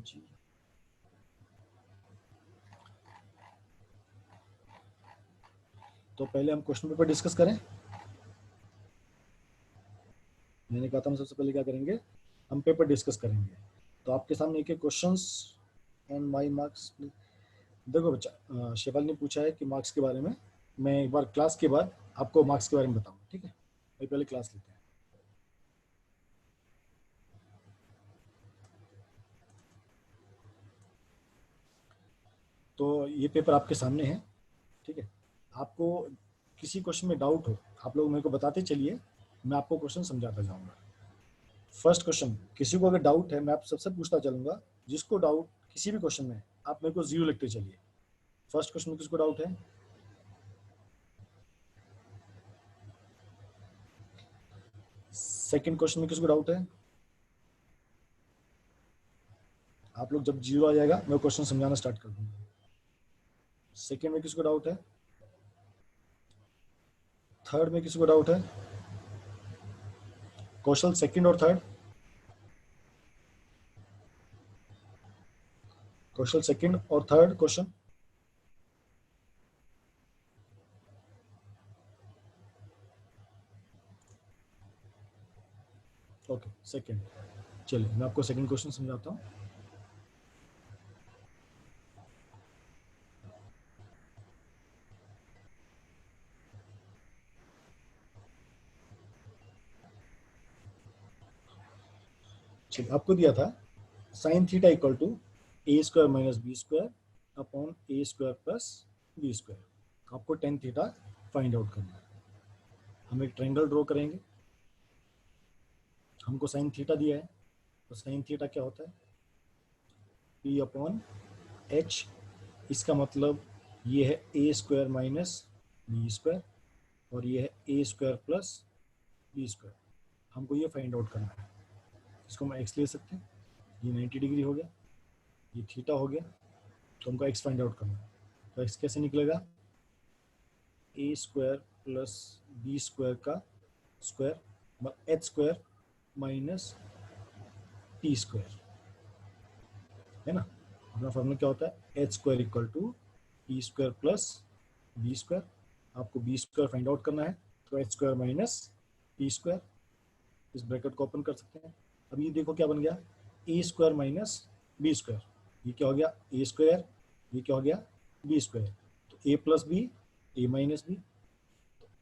जी। तो पहले हम क्वेश्चन पेपर डिस्कस करें। मैंने कहा था हम सबसे पहले क्या करेंगे, हम पेपर डिस्कस करेंगे। तो आपके सामने एक एक क्वेश्चंस एंड माय मार्क्स। देखो बच्चा, शेफाली ने पूछा है कि मार्क्स के बारे में मैं एक बार क्लास के बाद आपको मार्क्स के बारे में बताऊँ, ठीक है? भाई पहले क्लास लेते हैं। तो ये पेपर आपके सामने है, ठीक है? आपको किसी क्वेश्चन में डाउट हो, आप लोग मेरे को बताते चलिए, मैं आपको क्वेश्चन समझाता जाऊंगा। फर्स्ट क्वेश्चन, किसी को अगर डाउट है मैं आप सबसे पूछता चलूंगा, जिसको डाउट किसी भी क्वेश्चन में आप मेरे को 0 लिखते चलिए। फर्स्ट क्वेश्चन में किसको डाउट है? सेकंड क्वेश्चन में किसको डाउट है? आप लोग जब 0 आ जाएगा मैं क्वेश्चन समझाना स्टार्ट कर दूंगा। सेकंड में किसको डाउट है? थर्ड में किसको डाउट है? कौशल, सेकंड और थर्ड? कौशल सेकंड और थर्ड क्वेश्चन? Okay, second. चलिए मैं आपको सेकंड क्वेश्चन समझाता हूँ। चलिए, आपको दिया था sine theta equal to A square minus B square upon A square plus B square. आपको टेन थीटा फाइंड आउट करना है। हम एक ट्रायंगल ड्रॉ करेंगे। हमको साइन थीटा दिया है, तो साइन थीटा क्या होता है? P upon H. इसका मतलब ये है ए स्क्वायर माइनस बी स्क्वायर और ये है ए स्क्वायर प्लस बी स्क्वायर। हमको ये फाइंड आउट करना है। इसको हम एक्स ले सकते हैं। ये 90 डिग्री हो गया, ये थीटा हो गया, तो हमको एक्स फाइंड आउट करना है। तो एक्स कैसे निकलेगा? A square plus B square का स्क्वायर, मतलब H square minus T square, है ना? अपना फॉर्मूला क्या होता है? H square equal to T square plus B square. आपको बी स्क्वायर फाइंड आउट करना है, तो H square minus T square. इस ब्रैकेट को ओपन कर सकते हैं। अब ये देखो क्या बन गया, A square minus B square. ये क्या हो गया? A square. ये क्या हो गया? B square. तो A plus B, A minus B,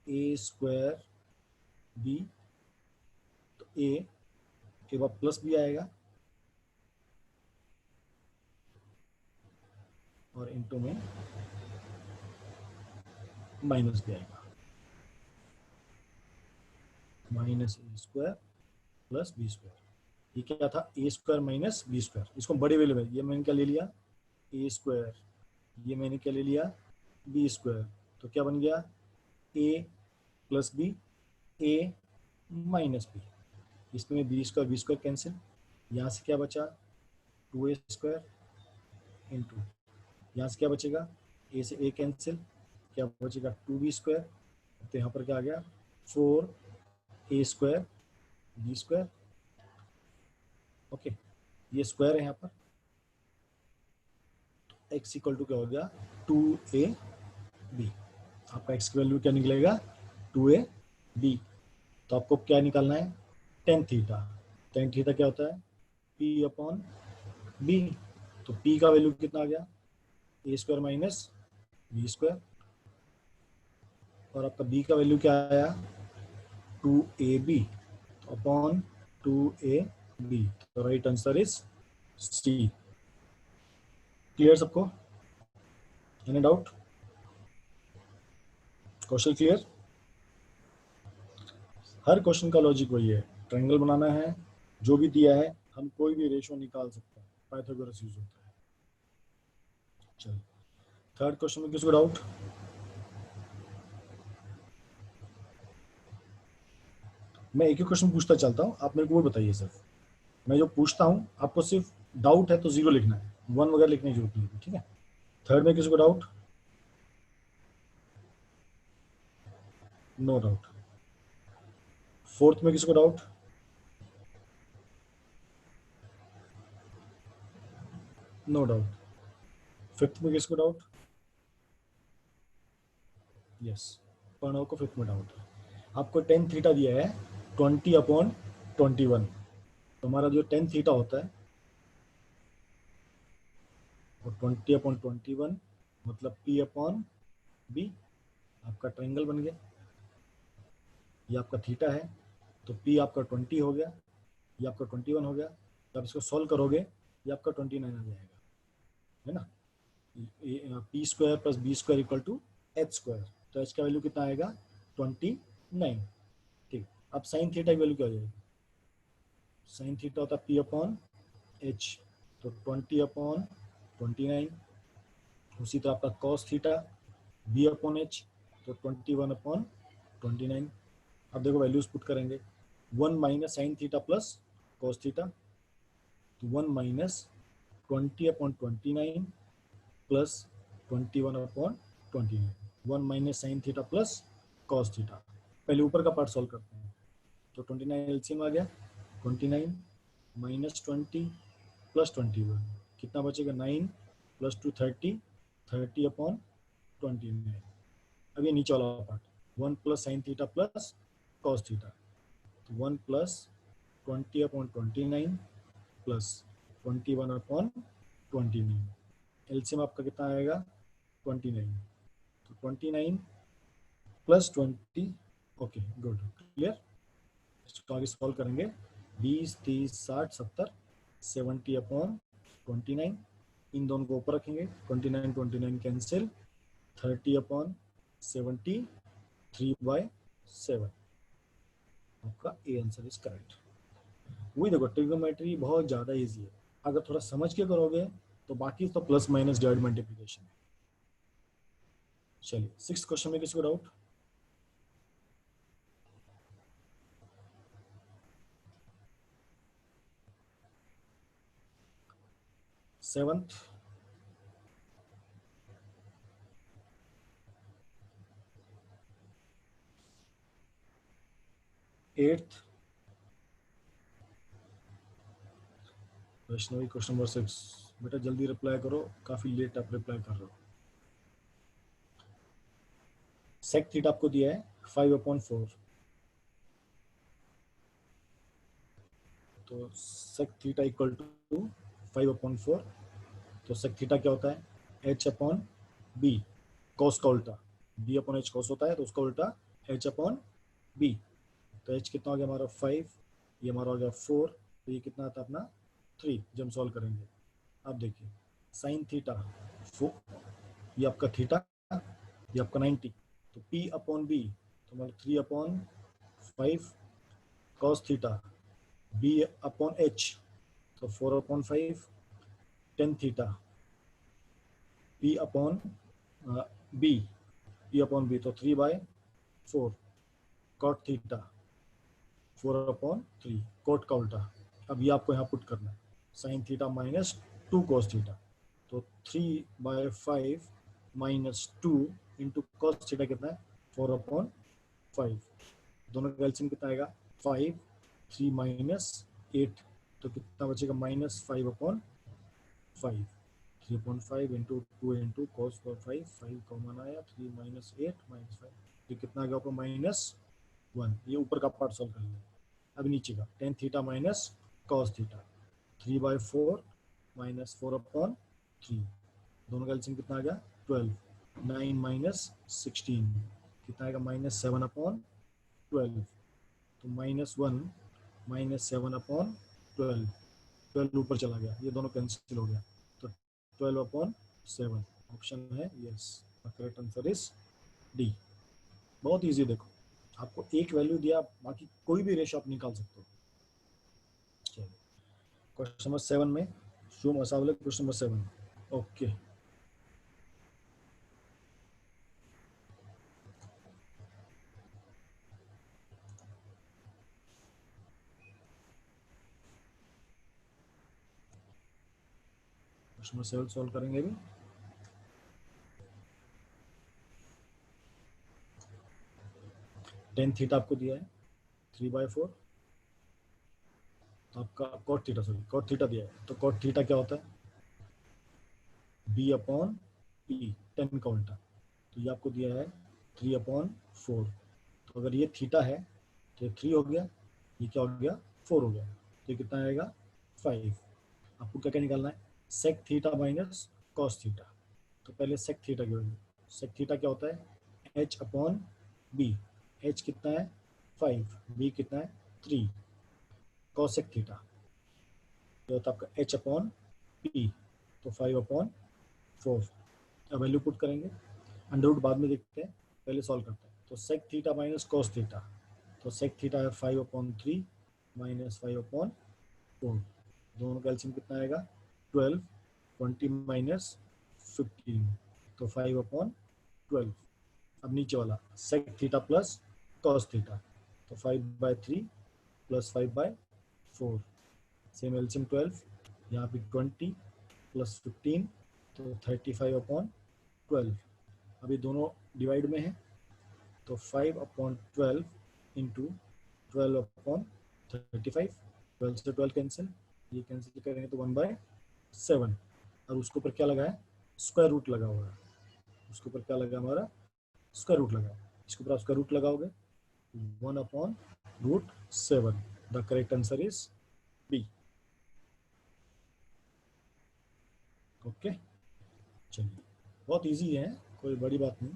A square B, तो ए के बाद प्लस बी आएगा और इनटू में माइनस बी आएगा, minus A square plus B square. ये क्या था? A square minus B square. इसको बड़े वैल्यू में, ये मैंने क्या ले लिया? A square. ये मैंने क्या ले लिया? B square. तो क्या बन गया? A plus B, A minus B. इसमें बी स्क्वायर कैंसिल। यहाँ से क्या बचा? 2a स्क्वायर इंटू, यहाँ से क्या बचेगा? ए से ए कैंसिल, क्या बचेगा? 2b square. तो यहाँ पर क्या आ गया? 4a square B square. Okay, ये स्क्वायर है यहाँ पर। एक्स इक्वल टू क्या हो गया? 2ab। आपका एक्स की वैल्यू क्या निकलेगा? 2ab। तो आपको क्या निकालना है? Tan theta. टेन थीटा क्या होता है? p upon B. तो p का वैल्यू कितना आ गया? A square minus B square. और आपका b का वैल्यू क्या आया? 2ab upon 2ab। तो right answer is C. Clear सबको? Any doubt? Question clear? हर क्वेश्चन का लॉजिक वही है, ट्रायंगल बनाना है, जो भी दिया है हम कोई भी रेशो निकाल सकते हैं, पाइथागोरस यूज होता है। चलिए थर्ड क्वेश्चन में किसको डाउट? मैं एक ही क्वेश्चन पूछता चलता हूँ, आप मेरे को वो बताइए सिर्फ। मैं जो पूछता हूँ आपको सिर्फ डाउट है तो 0 लिखना है, 1 वगैरह लिखने की जरूरत नहीं है, ठीक है? थर्ड में किसको डाउट? No doubt. फोर्थ में किसको डाउट? No doubt. फिफ्थ में किसको डाउट? यस, प्रणव को फिफ्थ में डाउट है। आपको टेन थीटा दिया है 20/21। तो हमारा जो टेन थीटा होता है वो 20/21 मतलब P/B। आपका ट्रायंगल बन गया। ये आपका थीटा है, तो P आपका 20 हो गया, ये आपका 21 हो गया। तो आप इसको सॉल्व करोगे, ये आपका 29 आ जाएगा, है ना। P² + B² = H²। तो H का वैल्यू कितना आएगा? 29। ठीक। अब साइन थीटा की वैल्यू क्या हो जाएगी? साइन थीटा होता है P/H, तो 20/29। उसी तरह आपका कॉस थीटा B/H, तो 21/29। अब देखो वैल्यूज पुट करेंगे। 1 minus sign theta plus cos theta, तो 1 minus 20/29 plus 21/29। 1 minus sign theta plus cos theta. पहले ऊपर का पार्ट सॉल्व करते हैं। तो 29 एलसीएम आ गया। 29 माइनस 20 प्लस 21 कितना बचेगा? 9 + 2 30, 30/29। अब ये नीचे वाला part 1 plus sine theta plus cos theta, तो 1 प्लस 20/29 प्लस 21/29। एलसीएम आपका कितना आएगा? 29। तो 29 प्लस 20। Okay good, clear. इसको आगे सॉल्व करेंगे। 20, 30, 60, 70, 70/29। इन दोनों को ऊपर रखेंगे। 29 29 कैंसिल। 30/70, 3/7। आपका ए आंसर इज करेक्ट। वही देखो, ट्रिग्नोमेट्री बहुत ज़्यादा इजी है। अगर थोड़ा समझ के करोगे तो बाकी तो प्लस माइनस डिवाइड मल्टीप्लिकेशन। चलिए, सिक्स क्वेश्चन में किसको doubt? Seventh, eighth, Vaishnavi question number 6। बेटा जल्दी रिप्लाई करो, काफी लेट आप रिप्लाई कर रहे हो। सेक थीटा आपको दिया है 5/4, तो सेक थीटा इक्वल टू 5/4। तो सेक थीटा क्या होता है? H/B, कॉस का उल्टा। B/H कॉस होता है, तो उसका उल्टा H/B। तो H कितना हो गया हमारा? 5, ये हमारा हो गया 4, तो ये कितना आता है अपना? 3। जब हम सॉल्व करेंगे, अब देखिए साइन थीटा 4, ये आपका थीटा, ये आपका 90, तो P/B तो मतलब 3/5। कॉस थीटा B/H तो 4/5। टेन थीटा P/B, P/B तो 3/4। कॉट थीटा 4/3, कोट का उल्टा। अब ये आपको यहाँ पुट करना है। Sign theta minus 2 cos theta, तो 3/5 माइनस 2 इंटू कॉस थीटा कितना है? 4/5। दोनों का एलसीएम कितना आएगा? 5, 3 माइनस 8, तो कितना बचेगा? -5/5। 3/5 इंटू 2 इंटू कॉस 5, 5 कॉमन आया, 3 माइनस 8 माइनस 5, तो कितना आ गया आपको? -1। ये ऊपर का पार्ट सॉल्व कर लिया। अब नीचे का ten theta minus cos theta, 3/4 minus 4/3। दोनों का एलसीएम कितना आ गया? 12। 9 माइनस 16 कितना आएगा? -7/12। तो -1 माइनस 7/12, 12 ऊपर चला गया, ये दोनों कैंसिल हो गया, तो 12/7 ऑप्शन है yes. Correct answer is D. बहुत इजी। देखो आपको एक वैल्यू दिया, बाकी कोई भी रेशो आप निकाल सकते हो। चलिए क्वेश्चन नंबर 7 में शो मसावले, question number 7। Okay, question number 7 solve करेंगे अभी। टेन थीटा आपको दिया है 3/4, तो आपका cot theta, sorry cot theta दिया है, तो कॉट थीटा क्या होता है? बी अपॉन ई, 10 का उल्टा। तो ये आपको दिया है 3/4। तो अगर ये थीटा है तो ये 3 हो गया, ये क्या हो गया 4 हो गया, तो ये कितना आएगा 5। आपको क्या क्या निकालना है, sec theta minus cos theta. तो पहले सेक थीटा की वैल्यू, सेक थीटा क्या होता है एच अपॉन बी, एच कितना है 5, बी कितना है 3, कॉसेक थीटा ये होता है आपका एच अपॉन पी, तो 5/4। अब वैल्यू पुट करेंगे, अंडर रूट बाद में देखते हैं, पहले सॉल्व करते हैं। तो sec theta minus cos theta, तो सेक थीटा है 5/3 माइनस 5/4, दोनों का एलसीएम कितना आएगा 12, 20 माइनस 15, तो 5/12। अब नीचे वाला sec theta plus cos theta, तो 5/3 प्लस 5/4, सेम एलसीएम 12, यहाँ पे 20 प्लस 15, तो 35/12। अभी दोनों डिवाइड में है, तो 5/12 इंटू 12/35, 12 से 12 कैंसिल, ये कैंसिल करेंगे तो 1/7। और उसके ऊपर क्या लगा है स्क्वायर रूट लगा हुआ है, उसके ऊपर क्या लगा हमारा स्क्वायर रूट लगा है, इसके ऊपर आप स्क्वायर रूट लगाओगे 1/√7। The correct answer is B. Okay, चलिए बहुत इजी है, कोई बड़ी बात नहीं,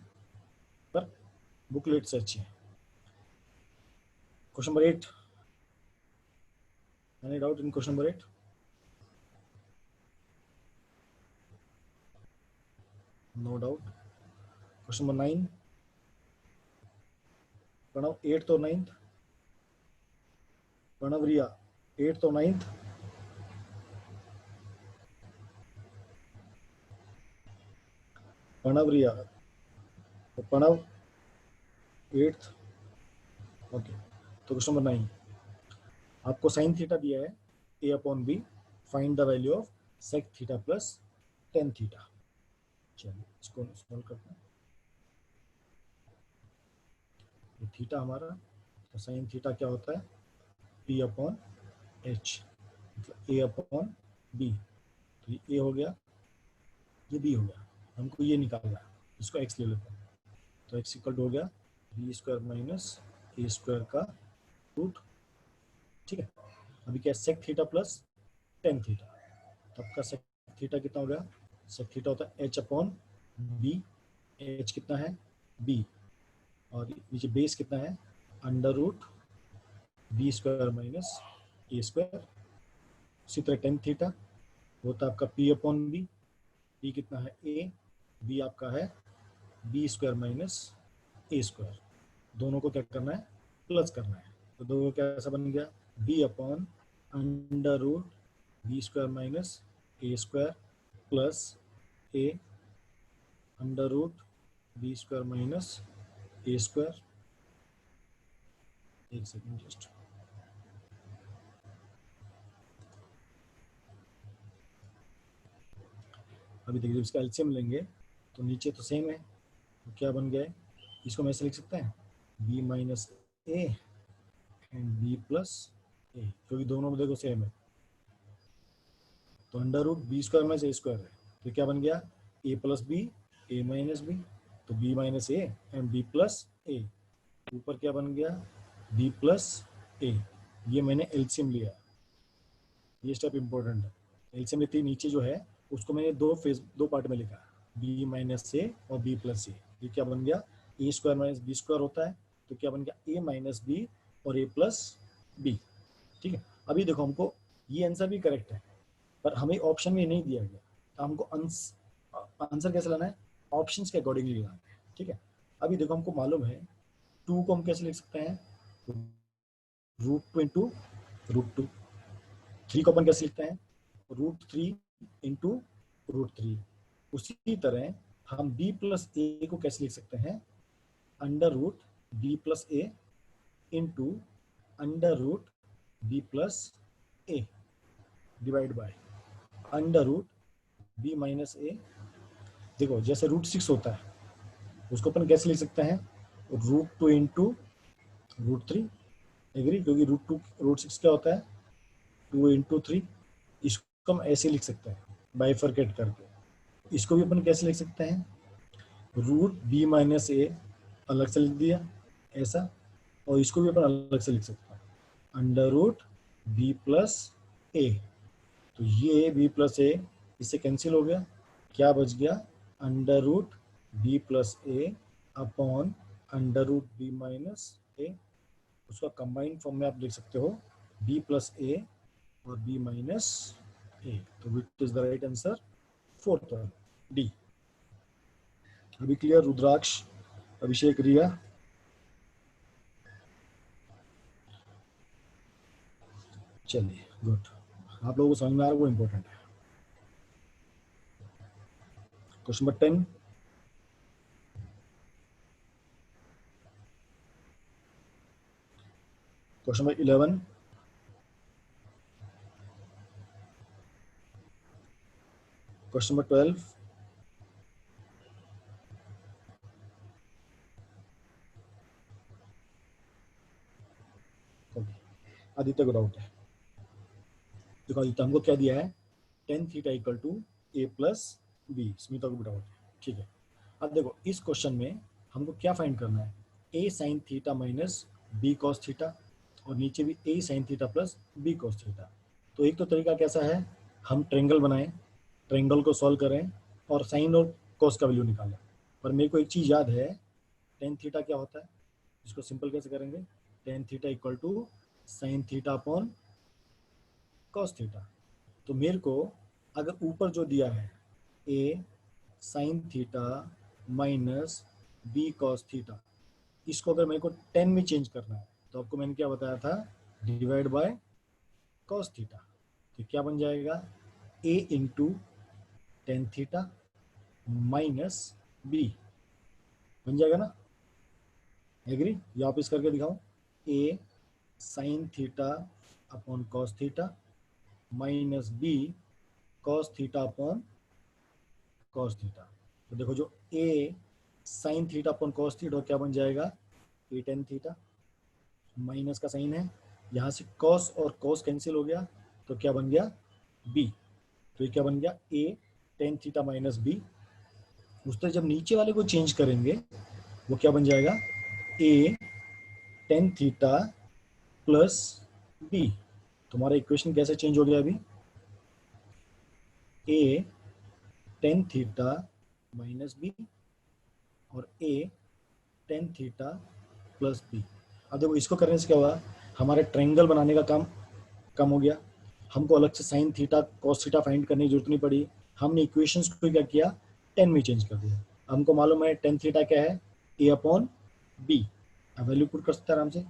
पर बुकलेट से अच्छी है। Question number 8, any doubt in question number 8? No doubt. Question number 9, Pranav 8th और 9th, प्रणव रिया 8th और 9th, प्रणव रिया, तो प्रणव 8th। ओके, तो क्वेश्चन नंबर 9, आपको साइन थीटा दिया है a/b, find the value of sec theta plus tan theta. चलिए इसको solve करते हैं। ये थीटा हमारा, तो साइन थीटा क्या होता है p/h, मतलब a/b, तो ये a हो गया, ये b हो गया, हमको ये निकालना है, इसको x ले लेते हैं, तो x इक्वल हो गया b² माइनस a² का रूट। ठीक है, अभी क्या sec theta plus tan theta, तब का सेक थीटा कितना हो गया, सेक थीटा होता है h/b, h कितना है b, और नीचे बेस कितना है √b² माइनस a²। उसी तरह टेन थीटा होता है आपका p/b, p कितना है a, b आपका है b² माइनस a², दोनों को क्या करना है प्लस करना है, तो दोनों कैसा बन गया b/√b² minus a² plus a √b² minus a²। एक सेकेंड जस्ट, अभी देखिए इसका एलसीएम लेंगे तो नीचे तो सेम है, तो क्या बन गया है, इसको मैं ऐसे लिख सकते हैं b minus A and b plus A, क्योंकि दोनों में देखो सेम है, तो √b² माइनस a² है, तो क्या बन गया a plus B, A minus B, तो b minus A and b plus A, ऊपर क्या बन गया b प्लस ए। ये मैंने एलसीएम लिया, ये स्टेप इंपॉर्टेंट है। एलसीएम लेते नीचे जो है उसको मैंने दो पार्ट में लिखा, b माइनस ए और b प्लस ए। ये क्या बन गया a² माइनस b² होता है, तो क्या बन गया a माइनस बी और a प्लस बी। ठीक है, अभी देखो हमको ये आंसर भी करेक्ट है, पर हमें ऑप्शन में नहीं दिया गया, तो हमको आंसर कैसे लाना है ऑप्शंस के अकॉर्डिंगली लाना है। ठीक है, अभी देखो हमको मालूम है 2 को हम कैसे लिख सकते हैं √2 इंटू √2, 3 को अपन कैसे लिखते हैं √3 इंटू √3। उसी तरह हम b प्लस ए को कैसे लिख सकते हैं √b plus A into √b plus A divide by √b minus A. देखो जैसे √6 होता है उसको अपन कैसे लिख सकते हैं √2 इंटू √3, एग्री, क्योंकि √6 क्या होता है 2 इंटू 3, इसको हम ऐसे लिख सकते हैं बाइफरकेट करके, इसको भी अपन कैसे लिख सकते हैं, रूट बी माइनस ए अलग से लिख दिया ऐसा, और इसको भी अपन अलग से लिख सकते हैं अंडर रूट बी प्लस ए। तो ये बी प्लस ए इससे कैंसिल हो गया, क्या बच गया, under root B plus A upon under root B minus A. उसका कंबाइंड फॉर्म में आप लिख सकते हो बी प्लस ए और बी माइनस ए। तो which is the right answer, fourth one D. अभी क्लियर रुद्राक्ष, अभिषेक, रिया? चलिए गुड, आप लोगों को समझ में आ रहा है, वो इम्पोर्टेंट है। Question number 10, question number 11, question number 12, Aditya को डाउट है। देखो आदित्य, हमको क्या दिया है, tan theta equal to A plus B. Smita को भी डाउट है, ठीक है। अब देखो इस क्वेश्चन में हमको क्या फाइंड करना है, A sine theta minus B cos theta, और नीचे भी A sine theta plus B cos theta. तो एक तो तरीका कैसा है, हम ट्रेंगल बनाएं, ट्रेंगल को सॉल्व करें और साइन और कॉस का वैल्यू निकालें। पर मेरे को एक चीज़ याद है, टेन थीटा क्या होता है, इसको सिंपल कैसे करेंगे, tan theta equal to sine theta upon cos theta. तो मेरे को अगर ऊपर जो दिया है A sine theta minus B cos theta, इसको अगर मेरे को 10 में चेंज करना है तो आपको मैंने क्या बताया था, डिवाइड बाय कॉस थीटा। तो क्या बन जाएगा, A into tan theta minus B बन जाएगा ना, एग्री? या आप इस करके दिखाओ, A sine theta upon cos theta minus B cos theta upon cos theta. तो देखो जो A sine theta upon cos theta क्या बन जाएगा, ए टेन थीटा, माइनस का साइन है, यहाँ से कॉस और कॉस कैंसिल हो गया, तो क्या बन गया, बी। तो ये क्या बन गया, ए टेन थीटा माइनस बी। उस तरह जब नीचे वाले को चेंज करेंगे वो क्या बन जाएगा, A tan theta plus B. तुम्हारा इक्वेशन कैसे चेंज हो गया अभी, ए टेन थीटा माइनस बी और ए टेन थीटा प्लस बी। अब देखो इसको करने से क्या हुआ, हमारे ट्रायंगल बनाने का काम कम हो गया, हमको अलग से sign theta cos theta find करने की जरूरत नहीं पड़ी, हमने इक्वेशंस को क्या किया, 10 में चेंज कर दिया। हमको मालूम है टेन थीटा क्या है, ए अपॉन बी। अब वैल्यू पुट कर सकते हैं आराम से,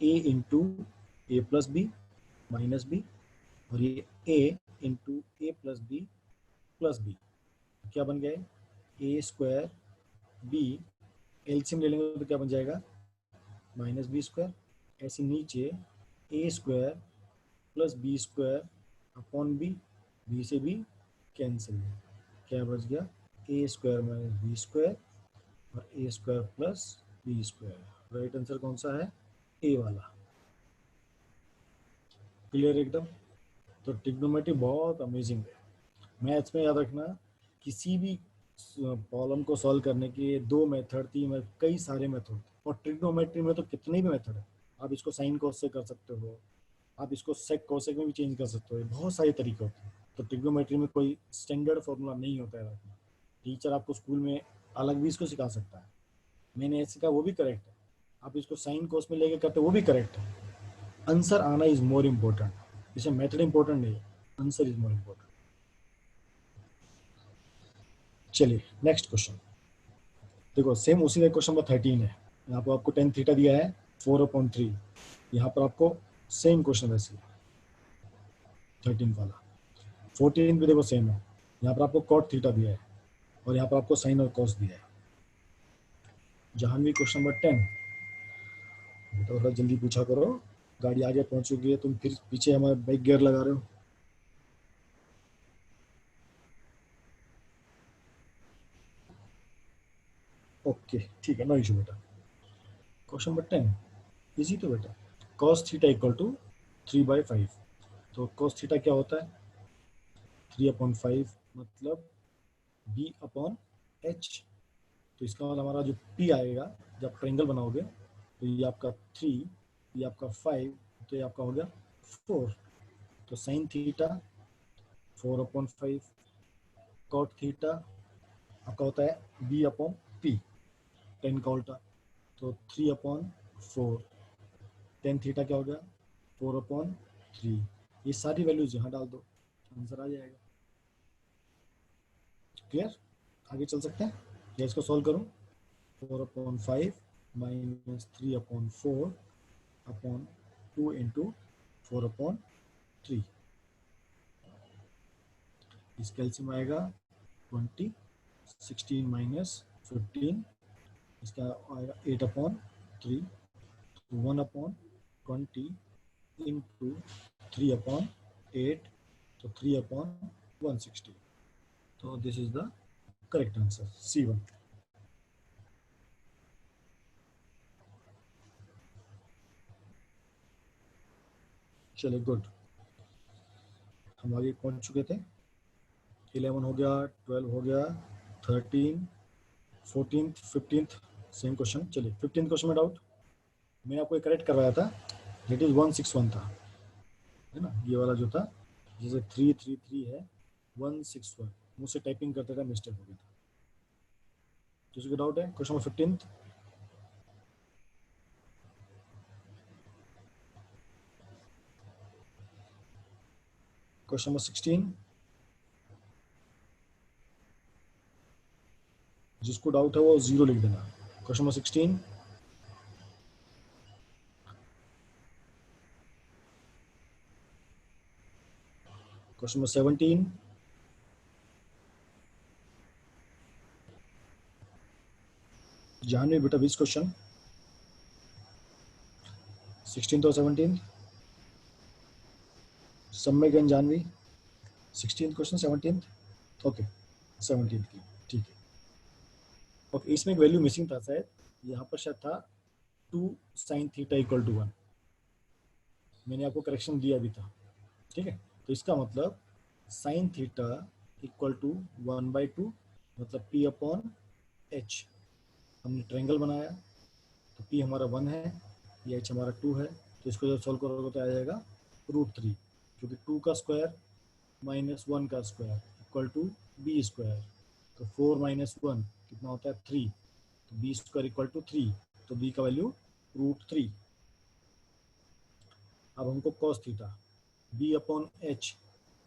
ए इंटू ए प्लस बी माइनस बी, और ये ए इंटू ए प्लस बी क्या बन गया, ए स्क्वायर बी, एलसीएम ले लेंगे तो क्या बन जाएगा, माइनस बी स्क्वायर। ऐसे नीचे A square plus B square upon B, B से बी कैंसिल, क्या बच गया, A square minus B square और A square plus B square. Right answer कौन सा है, ए वाला। क्लियर एकदम? तो ट्रिग्नोमेट्री बहुत अमेजिंग है। मैथ्स में याद रखना, किसी भी प्रॉब्लम को सॉल्व करने के दो मेथड, तीन मेथड, कई सारे मेथड होते हैं, और ट्रिग्नोमेट्री में तो कितने भी मेथड है। आप इसको साइन कॉस से कर सकते हो, आप इसको सेक कोसेक में भी चेंज कर सकते हो, बहुत सारे तरीके होते हैं। तो ट्रिग्नोमेट्री में कोई स्टैंडर्ड फॉर्मूला नहीं होता है। टीचर आपको स्कूल में अलग भी इसको सिखा सकता है, मैंने ऐसे कहा वो भी करेक्ट है, आप इसको साइन कोस में लेके करते वो भी करेक्ट है। आंसर आना इज मोर इम्पोर्टेंट, इसे मेथड इंपॉर्टेंट नहीं है, आंसर इज मोर इम्पोर्टेंट। चलिए नेक्स्ट क्वेश्चन, देखो सेम उसी का क्वेश्चन नंबर 13 है। यहाँ पर आपको टेन थीटा दिया है 4/3, यहाँ पर आपको सेम क्वेश्चन वैसे 13 वाला। 14 भी देखो सेम है, यहाँ पर आपको कॉट थीटा दिया है और यहाँ पर आपको साइन और कॉस दिया है। जहांवी क्वेश्चन नंबर 10, बेटा थोड़ा जल्दी पूछा करो, गाड़ी आगे पहुंच चुकी है, तुम फिर पीछे हमारे बाइक गियर लगा रहे हो। ओके ठीक है, नो इशू बेटा। क्वेश्चन नंबर 10 इजी तो बेटा, cos थीटा इक्वल टू 3/5। तो cos थीटा क्या होता है, 3/5 मतलब बी अपॉन एच। तो इसका मतलब हमारा जो पी आएगा, जब ट्रायंगल बनाओगे तो ये आपका 3, ये आपका 5, तो ये आपका हो गया 4। तो साइन थीटा 4/5, कॉट थीटा आपका होता है बी अपॉन पी, टेन का उल्टा, तो 3/4। टेन थीटा क्या हो गया 4/3। ये सारी वैल्यूज यहाँ डाल दो, आंसर आ जाएगा। क्लियर? आगे चल सकते हैं या इसको सॉल्व करूँ? 4/5 माइनस 3/4 अपॉन 2 इंटू 4/3। इसका एलसीएम आएगा 20, 16 माइनस 15, इसका आएगा 8/3, 1/20 इंटू 3/8, तो 3/160। तो this is the correct answer, C1। चलिए गुड, हम आगे पहुंच चुके थे। 11 हो गया, 12 हो गया, 13, 14, 15 सेम क्वेश्चन। चलिए 15 क्वेश्चन में डाउट, मैं आपको करेक्ट करवाया था, इट इज 161 था, है ना, ये वाला जो था, जैसे 333 है, 161 मुझसे टाइपिंग करते था, मिस्टेक हो गया था। किसी को डाउट है क्वेश्चन नंबर 15? क्वेश्चन नंबर 16, जिसको डाउट है वो 0 लिख देना। Question number 16, question number 17, Janvi बेटा 20 क्वेश्चन, 16 और 17, सम्यक एंड जानवी 16 क्वेश्चन, 17, ओके 17 की, ठीक है। ओके, इसमें एक वैल्यू मिसिंग था शायद, यहाँ पर शायद था 2 sin थीटा इक्वल टू 1, मैंने आपको करेक्शन दिया भी था, ठीक है। तो इसका मतलब sin थीटा इक्वल टू 1/2, मतलब P अपॉन H। हमने ट्रायंगल बनाया तो P हमारा 1 है, ये H हमारा 2 है, तो इसको जब सॉल्व करोगे तो आ जाएगा √3, क्योंकि 2 का स्क्वायर माइनस 1 का square equal to B square. तो 4 माइनस 1 कितना होता है 3, तो बी स्क्वायर इक्वल टू 3, तो बी का वैल्यू √3। अब हमको cos theta B upon H,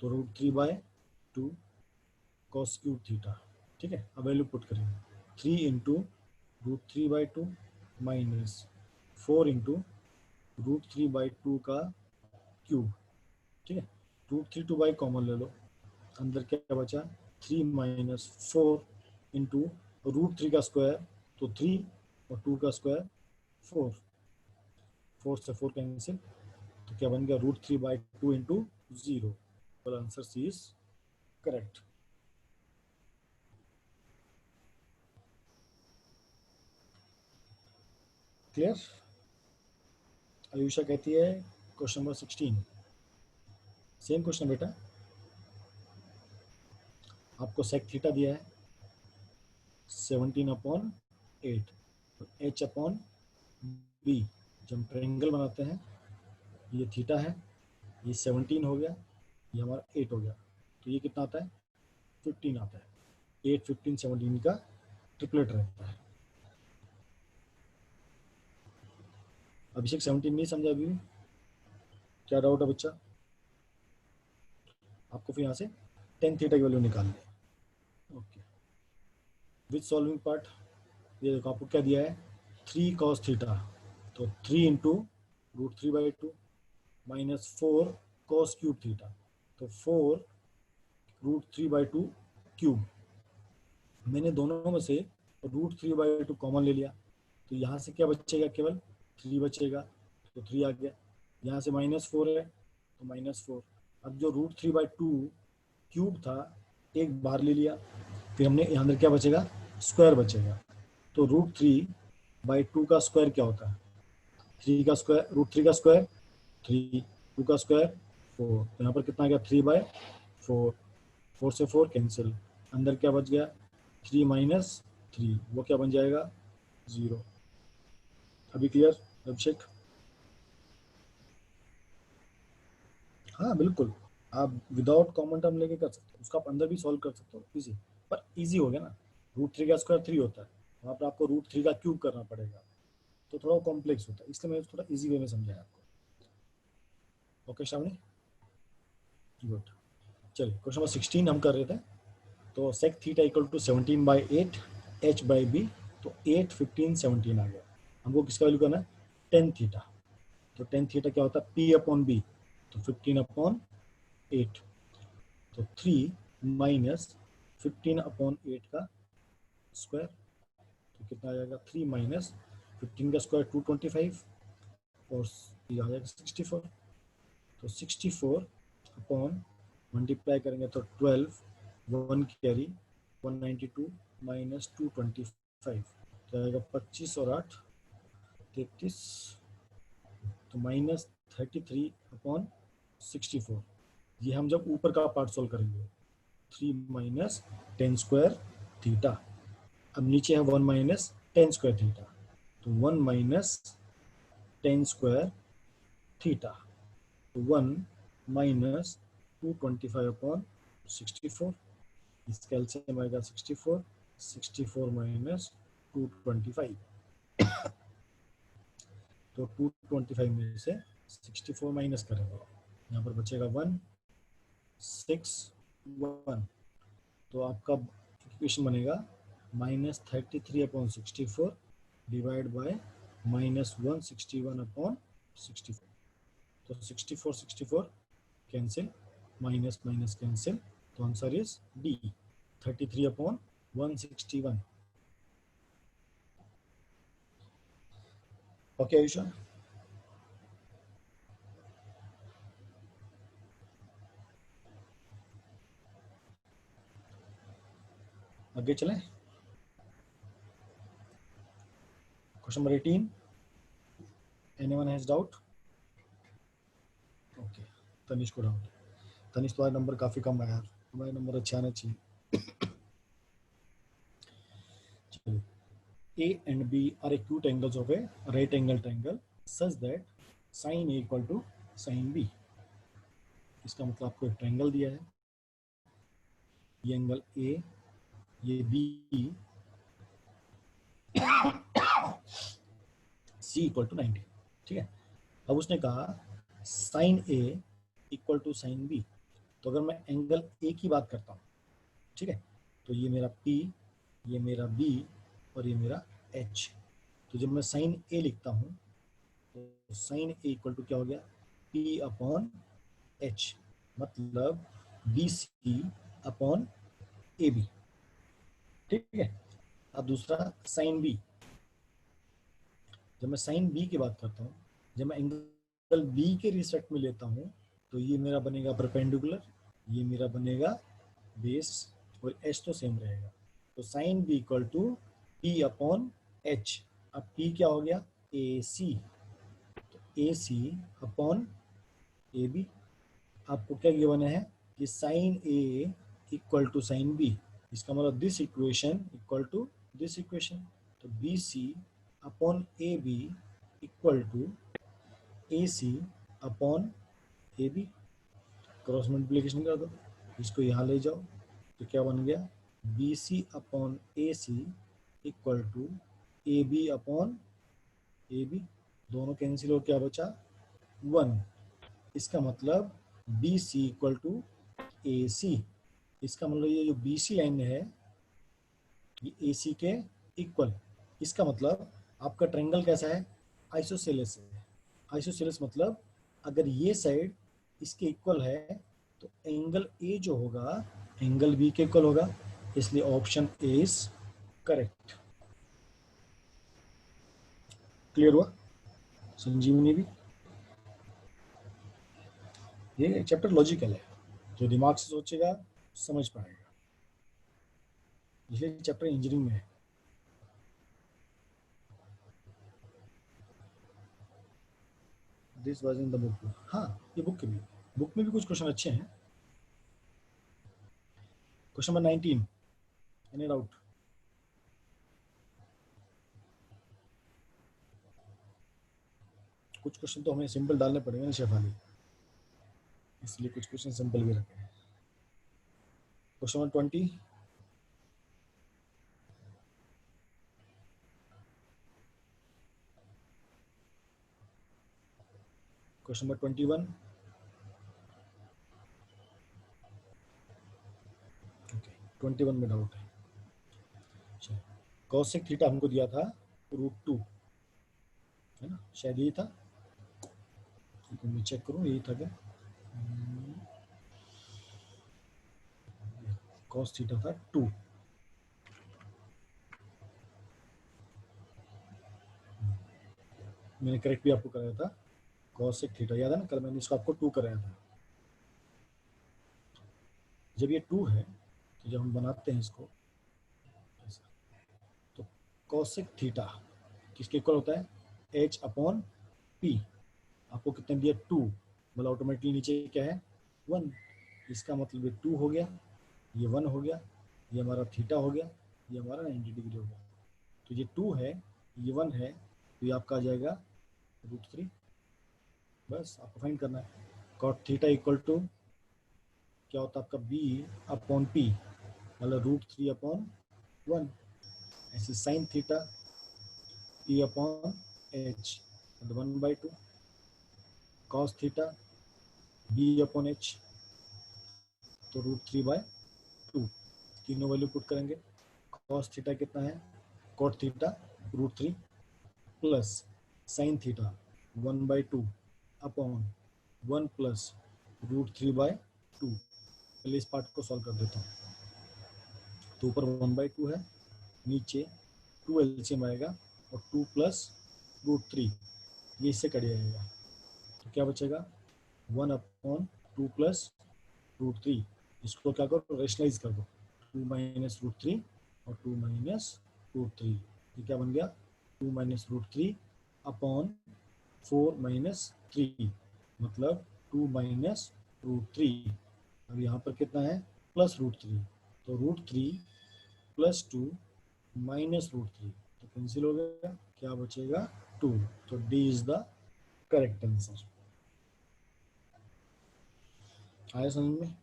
तो √3/2 कॉस क्यूब थीटा, ठीक है। अब वैल्यू पुट करेंगे, 3 इंटू √3/2 माइनस 4 इंटू √3/2 का क्यूब, ठीक है। √3 2 बाई कॉमन ले लो, अंदर क्या बचा 3 माइनस 4 इंटू √3 का स्क्वायर, तो 3 और 2 का स्क्वायर 4, 4 से 4 कैंसिल, तो क्या बन गया √3/2 into 0। well, answer C is correct. Clear? Ayusha कहती है क्वेश्चन नंबर 16 सेम क्वेश्चन बेटा, आपको सेक थीटा दिया है 17/8, तो H अपॉन बी, जब हम ट्रायंगल बनाते हैं ये थीटा है, ये 17 हो गया, ये हमारा 8 हो गया, तो ये कितना आता है 15 आता है। 8, 15, 17 का ट्रिपलेट रहता है। अभिषेक 17 नहीं समझा अभी भी? क्या डाउट है बच्चा? आपको फिर यहाँ से टेन थीटा की वैल्यू निकालनी है। ओके, विथ सॉल्विंग पार्ट, ये देखो आपको क्या दिया है 3 cos थीटा, तो 3 into √3/2 minus 4 cos cube theta, तो 4 √3/2 क्यूब। मैंने दोनों में से √3/2 कॉमन ले लिया, तो यहाँ से क्या बचेगा, केवल 3 बचेगा, तो 3 आ गया। यहाँ से -4 है तो -4। अब जो √3/2 क्यूब था एक बाहर ले लिया, फिर हमने यहाँ अंदर क्या बचेगा स्क्वायर बचेगा, तो √3/2 का स्क्वायर क्या होता है 3 का स्क्वायर, √3 का स्क्वायर 3, 2 का स्क्वायर 4, तो यहाँ पर कितना आ गया 3/4, 4 से 4 कैंसिल, अंदर क्या बच गया, 3 माइनस 3, वो क्या बन जाएगा, 0। अभी क्लियर अभिषेक? हाँ बिल्कुल, आप विदाउट कॉमन टर्म लेके कर सकते हो, उसका आप अंदर भी सॉल्व कर सकते हो इजी, पर इजी हो गया ना। √3 का स्क्वायर 3 होता है, वहाँ पर आपको √3 का क्यूब करना पड़ेगा, तो थोड़ा कॉम्प्लेक्स होता है, इसलिए मैंने थोड़ा इजी वे में समझाया आपको। Okay Shravani, good. चलिए क्वेश्चन नंबर 16 हम कर रहे थे। तो sec theta equal to 17/8 h/b, तो 8, 15, 17 आ गया। हमको किसका वैल्यू करना है, टेन थीटा। तो टेन थीटा क्या होता है, p/b, तो 15/8, तो 3 माइनस 15/8 का स्क्वायर, तो कितना आ जाएगा, 3 माइनस 15 का स्क्वायर 225, और ये आ जाएगा 64। तो 64 मल्टीप्लाई करेंगे तो 12, 1 कैरी 192 माइनस 225, तो आएगा 25 और 8 33, तो माइनस 33/64। ये हम जब ऊपर का पार्ट सोल्व करेंगे, 3 माइनस 10 स्क्वायर थीटा। अब नीचे है 1 माइनस 10 स्क्वायर थीटा, तो 1 माइनस 10 स्क्वायर थीटा, तो 1 माइनस 225/64, इसका एलसीएम आएगा 64, 64 माइनस 225, तो 225 में से 64 माइनस करेंगे, यहाँ पर बचेगा 1, 6, 1, तो आपका इक्वेशन बनेगा -33/64 डिवाइड बाय -161/64, तो 64 64 कैंसिल, माइनस माइनस कैंसिल, तो answer is D, 33/161। Okay Ayusha, आगे चलें। Question number 18, anyone has doubt? Okay, Tanish को डाउट, तनिष तुम्हारा नंबर काफ़ी कम आया, तुम्हारा नंबर अच्छा आना चाहिए। चलिए, A and B are acute angles of a right angle triangle such that sin A equal to sin B। इसका मतलब आपको एक ट्रायंगल दिया है, ये एंगल A, ये B, C इक्वल टू 90, ठीक है। अब उसने कहा sine A equal to sine B, तो अगर मैं एंगल A की बात करता हूँ, ठीक है, तो ये मेरा P, ये मेरा B और ये मेरा H। तो जब मैं साइन A लिखता हूँ तो साइन A इक्वल टू क्या हो गया, P/H, मतलब BC/AB, ठीक है। अब दूसरा साइन B, जब मैं साइन B की बात करता हूँ, जब मैं एंगल B के रिस्पेक्ट में लेता हूँ, तो ये मेरा बनेगा परपेंडिकुलर, ये मेरा बनेगा बेस, और H तो सेम रहेगा। तो sign B equal to P/H। अब P क्या हो गया, AC, तो AC/AB। आपको क्या गिवन है कि sine A equal to sine B, इसका मतलब this equation equal to this equation, तो BC/AB equal to AC/AB। Cross multiplication कर दो, इसको यहाँ ले जाओ, तो क्या बन गया, BC/AC इक्वल टू AB/AB, दोनों कैंसिल हो, क्या बचा, 1। इसका मतलब BC इक्वल टू AC, इसका मतलब ये जो BC लाइन है ये AC के इक्वल। इसका मतलब आपका ट्रायंगल कैसा है, आइसोसेलेस है। आइसोसेलेस मतलब अगर ये साइड इसके इक्वल है तो एंगल A जो होगा एंगल B के इक्वल होगा, इसलिए option A is correct. Clear हुआ संजीवनी भी? ये चैप्टर लॉजिकल है, जो दिमाग से सोचेगा समझ पाएगा, इसलिए चैप्टर इंजीनियरिंग में है। This was in the book, हाँ ये बुक में भी कुछ क्वेश्चन अच्छे हैं। Question number 19, any doubt? कुछ क्वेश्चन तो हमें सिंपल डालने पड़ेंगे ना शेफाली, इसलिए कुछ क्वेश्चन सिंपल भी रखे हैं। Question number 20, question number 21, okay 21 में डाउट है। कॉसेक थीटा हमको दिया था √2, है ना, शायद यही था, तो मैं चेक करूँ यही था क्या। कॉस थीटा था 2, मैंने करेक्ट भी आपको कराया था, कॉसेक थीटा याद है ना, कल मैंने इसको आपको 2 कराया था। जब ये 2 है तो जब हम बनाते हैं इसको ऐसा, तो कॉसेक थीटा किसके इक्वल होता है, H/P। आपको कितने दिया 2, मतलब ऑटोमेटिकली नीचे क्या है 1, इसका मतलब ये 2 हो गया, ये 1 हो गया, ये हमारा थीटा हो गया, ये हमारा 90 डिग्री हो गया। तो ये 2 है, ये 1 है, तो ये आपका आ जाएगा √3। बस आपको फाइंड करना है। कॉट थीटा इक्वल टू क्या होता है आपका B/P, मतलब √3/1। ऐसे साइन थीटा P/H, मतलब 1/2। कॉस थीटा B/H, तो √3/2। तीनों वैल्यू पुट करेंगे। कॉस थीटा कितना है, cot theta √3 plus sine theta 1/2 upon 1 plus √3/2। पहले इस पार्ट को सॉल्व कर देता हूँ। तो ऊपर 1/2 है, नीचे 2 एलसीएम आएगा और 2 प्लस √3, ये इससे कट जाएगा, तो क्या बचेगा 1/2 प्लस √3। इसको क्या करो, रेशनलाइज कर दो, 2 माइनस √3 और 2 माइनस √3, ये क्या बन गया 2 माइनस √3 अपॉन 4 माइनस 3, मतलब 2 माइनस √3। अब यहाँ पर कितना है प्लस √3, तो √3 प्लस 2 माइनस √3, तो कैंसिल हो गया, क्या बचेगा 2। तो D is the correct answer. आया समझ में?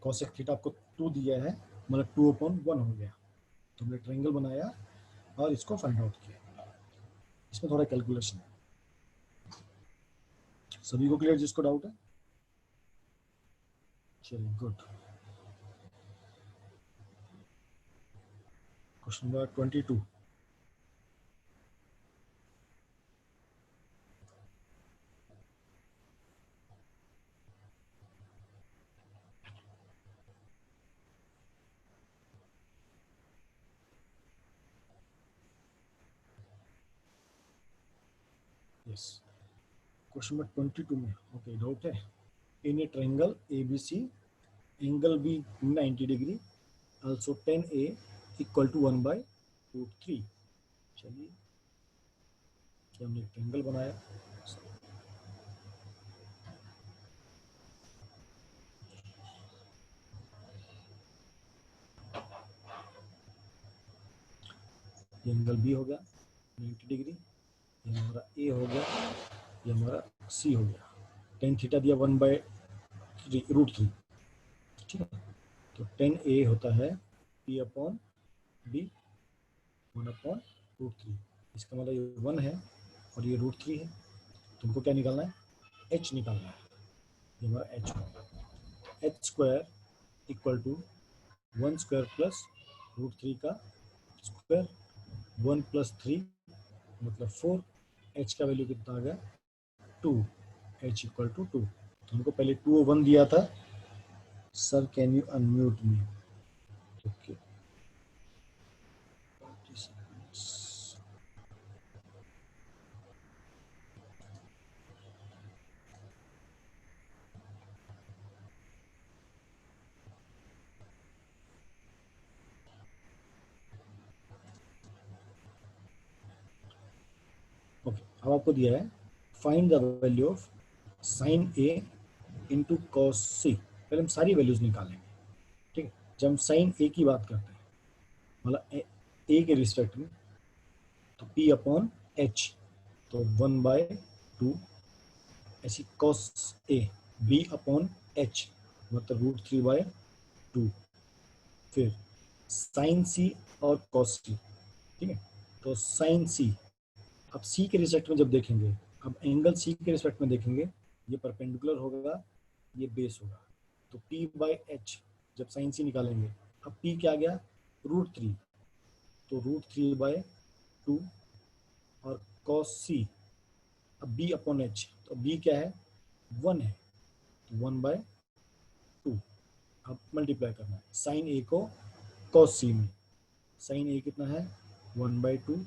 कॉसेक थीटा आपको 2 दिया है, मतलब 2/1 हो गया, तो हमने ट्रायंगल बनाया और इसको फाइंड आउट किया। इसमें थोड़ा कैलकुलेशन है। सभी को क्लियर जिसको डाउट है? चलिए good. Question number 22, yes question number 22 में ओके डाउट है। In a triangle ABC, angle B 90 degree, also tan A equal to 1/√3। चलिए कि हमने एक ट्रायंगल बनाया, ये एंगल B हो गया 90 डिग्री, ये हमारा A हो गया, ये हमारा C हो गया। टेन थीटा दिया 1/√3, ठीक है। तो tan A होता है P/B 1/√3। इसका मतलब ये 1 है और ये √3 है। तुमको क्या निकालना है, H निकालना है। ये हमारा H होगा, H² equal to 1 square plus √3 का स्क्वायर, 1 प्लस 3 मतलब 4। H का वैल्यू कितना आ गया 2, H इक्वल टू 2। तो हमको पहले 2 और 1 दिया था। Sir can you unmute me? Okay okay, अब आपको दिया है find the value of sine A into cos C। पहले हम सारी वैल्यूज निकालेंगे, ठीक है। जब हम साइन A की बात करते हैं मतलब ए के रिस्पेक्ट में, तो पी अपॉन एच, तो 1/2, ऐसी cos A B upon H मतलब √3/2, फिर साइन सी और कॉस सी, ठीक है। तो साइन सी, अब सी के रिस्पेक्ट में जब देखेंगे, अब एंगल सी के रिस्पेक्ट में देखेंगे, ये परपेंडिकुलर होगा, ये बेस होगा, तो p/h जब साइन सी निकालेंगे, अब p क्या आ गया √3, तो √3/2, और cos c, अब b अपॉन एच, तो b क्या है 1 है, तो 1/2, अब मल्टीप्लाई करना है साइन ए को cos c में, साइन ए कितना है 1/2,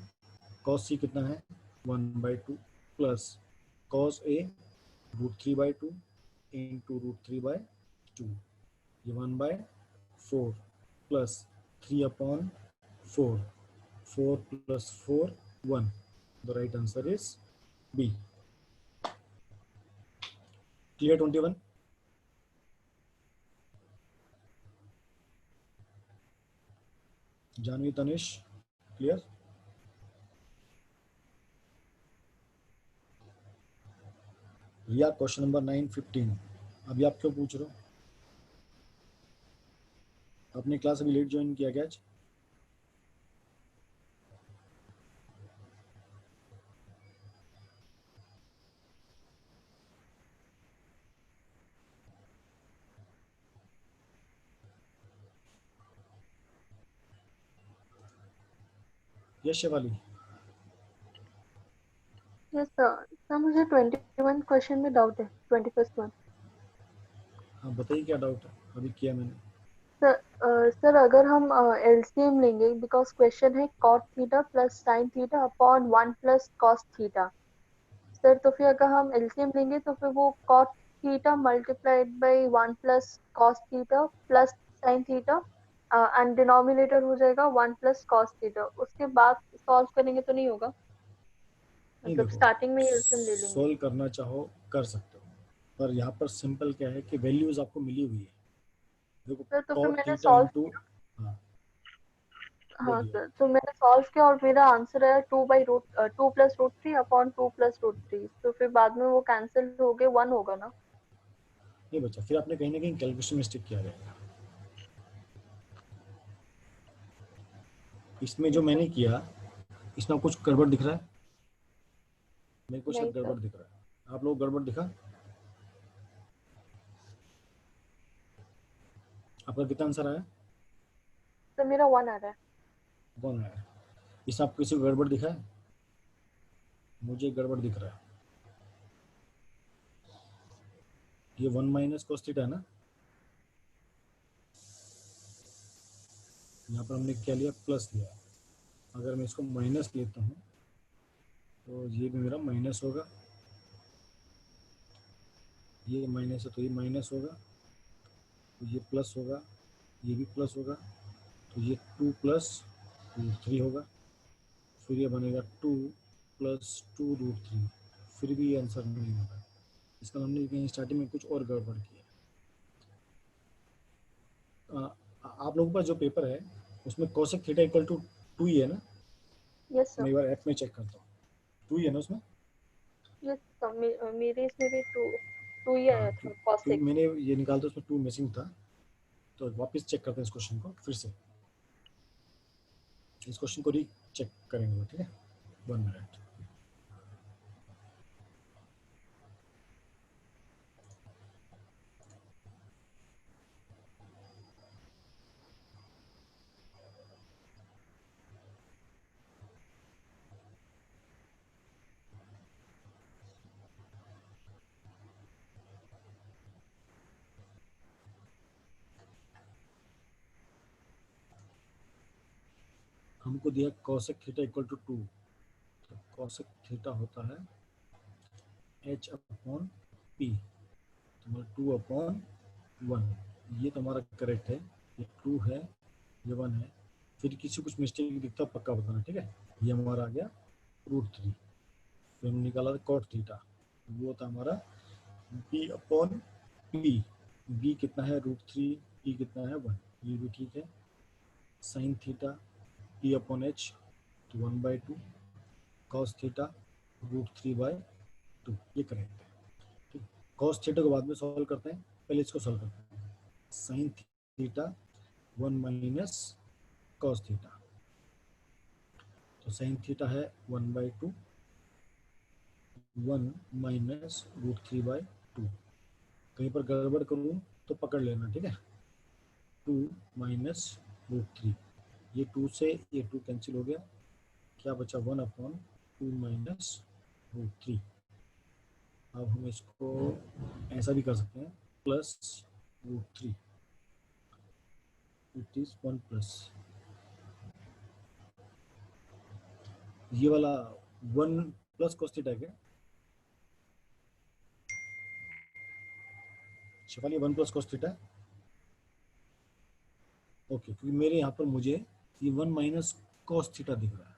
cos c कितना है 1/2, प्लस cos a √3/2 इंटू √3/2, ये 1/4 plus 3/4, 4 plus 4 1, the right answer is B. Clear 21? Janvi, Tanish, clear? Riya question number 9-15, अभी आप क्यों पूछ रहे हो? आपने क्लास अभी लेट ज्वाइन किया क्या आज? Yes Shivali, yes sir. Sir मुझे 21 क्वेश्चन में डाउट है, 21st वन। हाँ बताइए क्या डाउट है, अभी किया मैंने। सर अगर हम एलसीएम लेंगे, बिकॉज क्वेश्चन है cot theta plus sine theta upon 1 plus cos theta. Sir तो फिर अगर हम एलसीएम लेंगे तो फिर वो cot theta multiplied by 1 plus cos theta plus sine theta and denominator हो जाएगा 1 प्लस कॉस थीटा। उसके बाद सॉल्व करेंगे तो नहीं होगा, नहीं मतलब देखो, स्टार्टिंग में ही एलसीएम ले लेंगे। सोल्व करना चाहो कर सकते हो, पर यहाँ पर सिंपल क्या है कि वैल्यूज आपको मिली हुई है। देखो सर तो फिर कॉट मैंने थीटा सॉल्व, इंटू, हाँ हाँ बोलिए। सर तो मैंने सॉल्व किया और मेरा आंसर है 2 प्लस √3 अपॉन 2 प्लस √3। तो फिर बाद में वो कैंसिल हो गए, 1 होगा ना। नहीं बच्चा, फिर आपने कहीं ना कहीं कैलकुलेशन मिस्टेक किया रहेगा। इसमें जो ठीक है। मैंने किया, इसमें कुछ गड़बड़ दिख रहा है? मेरे को नहीं शायद सर। गड़बड़ दिख रहा है, आप लोग गड़बड़ दिखा? आपका कितना आंसर आया? तो मेरा 1 आ रहा है। कौन आया? इसमें आपको किसी को गड़बड़ दिखा है? मुझे गड़बड़ दिख रहा है। ये 1 - cos θ है ना, यहाँ पर हमने क्या लिया प्लस लिया, अगर मैं इसको माइनस लेता हूँ तो ये भी मेरा माइनस होगा, ये माइनस है तो ये माइनस होगा, तो ये प्लस होगा, ये भी प्लस होगा, तो ये 2 + √3 होगा, फिर ये बनेगा 2 + 2√3, फिर भी ये आंसर नहीं होगा। इसका हमने कहीं स्टार्टिंग में कुछ और गड़बड़ किया। आप लोगों का जो पेपर है उसमें cosec थीटा इक्वल टू 2 ही है ना? Yes sir. मैं एक बार ऐप में चेक करता हूँ, 2 ही है ना उसमें? यस सर, मेरे इसमें भी टू ही हाँ आया था कॉस क्योंकि 6। मैंने ये निकाला था उसमें 2 मिसिंग था, तो वापस चेक करते हैं इस क्वेश्चन को फिर से, इस क्वेश्चन को री चेक करेंगे, ठीक है 1 मिनट। हमको दिया cosec थीटा इक्वल टू 2, तो cosec थीटा होता है h/p, तो मतलब 2/1, ये तो हमारा करेक्ट है, ये 2 है, ये 1 है, फिर किसी कुछ मिस्टेक दिखता पक्का बताना, ठीक है। ये हमारा आ गया √3, फिर हम निकाला कॉट थीटा, वो था हमारा b/p, b कितना है √3, p कितना है 1, ये भी ठीक है। Sine theta P upon H तो 1/2 cos थीटा √3/2, ये करेक्ट है। ठीक, cos थीटा को बाद में सॉल्व करते हैं, पहले इसको सॉल्व करते हैं। sin theta 1 minus cos theta, तो sin थीटा है 1/2, 1 माइनस √3/2। कहीं पर गड़बड़ करूँ तो पकड़ लेना, ठीक है। 2 माइनस √3, ये 2 से ये 2 कैंसिल हो गया, क्या बचा 1/2 माइनस √3। अब हम इसको ऐसा भी कर सकते हैं, प्लस √3, इट इज 1 प्लस ये वाला 1 प्लस cos थीटा है, Shifali 1 plus cos theta, okay, क्योंकि मेरे यहाँ पर मुझे ये 1 माइनस cos थीटा दिख रहा है।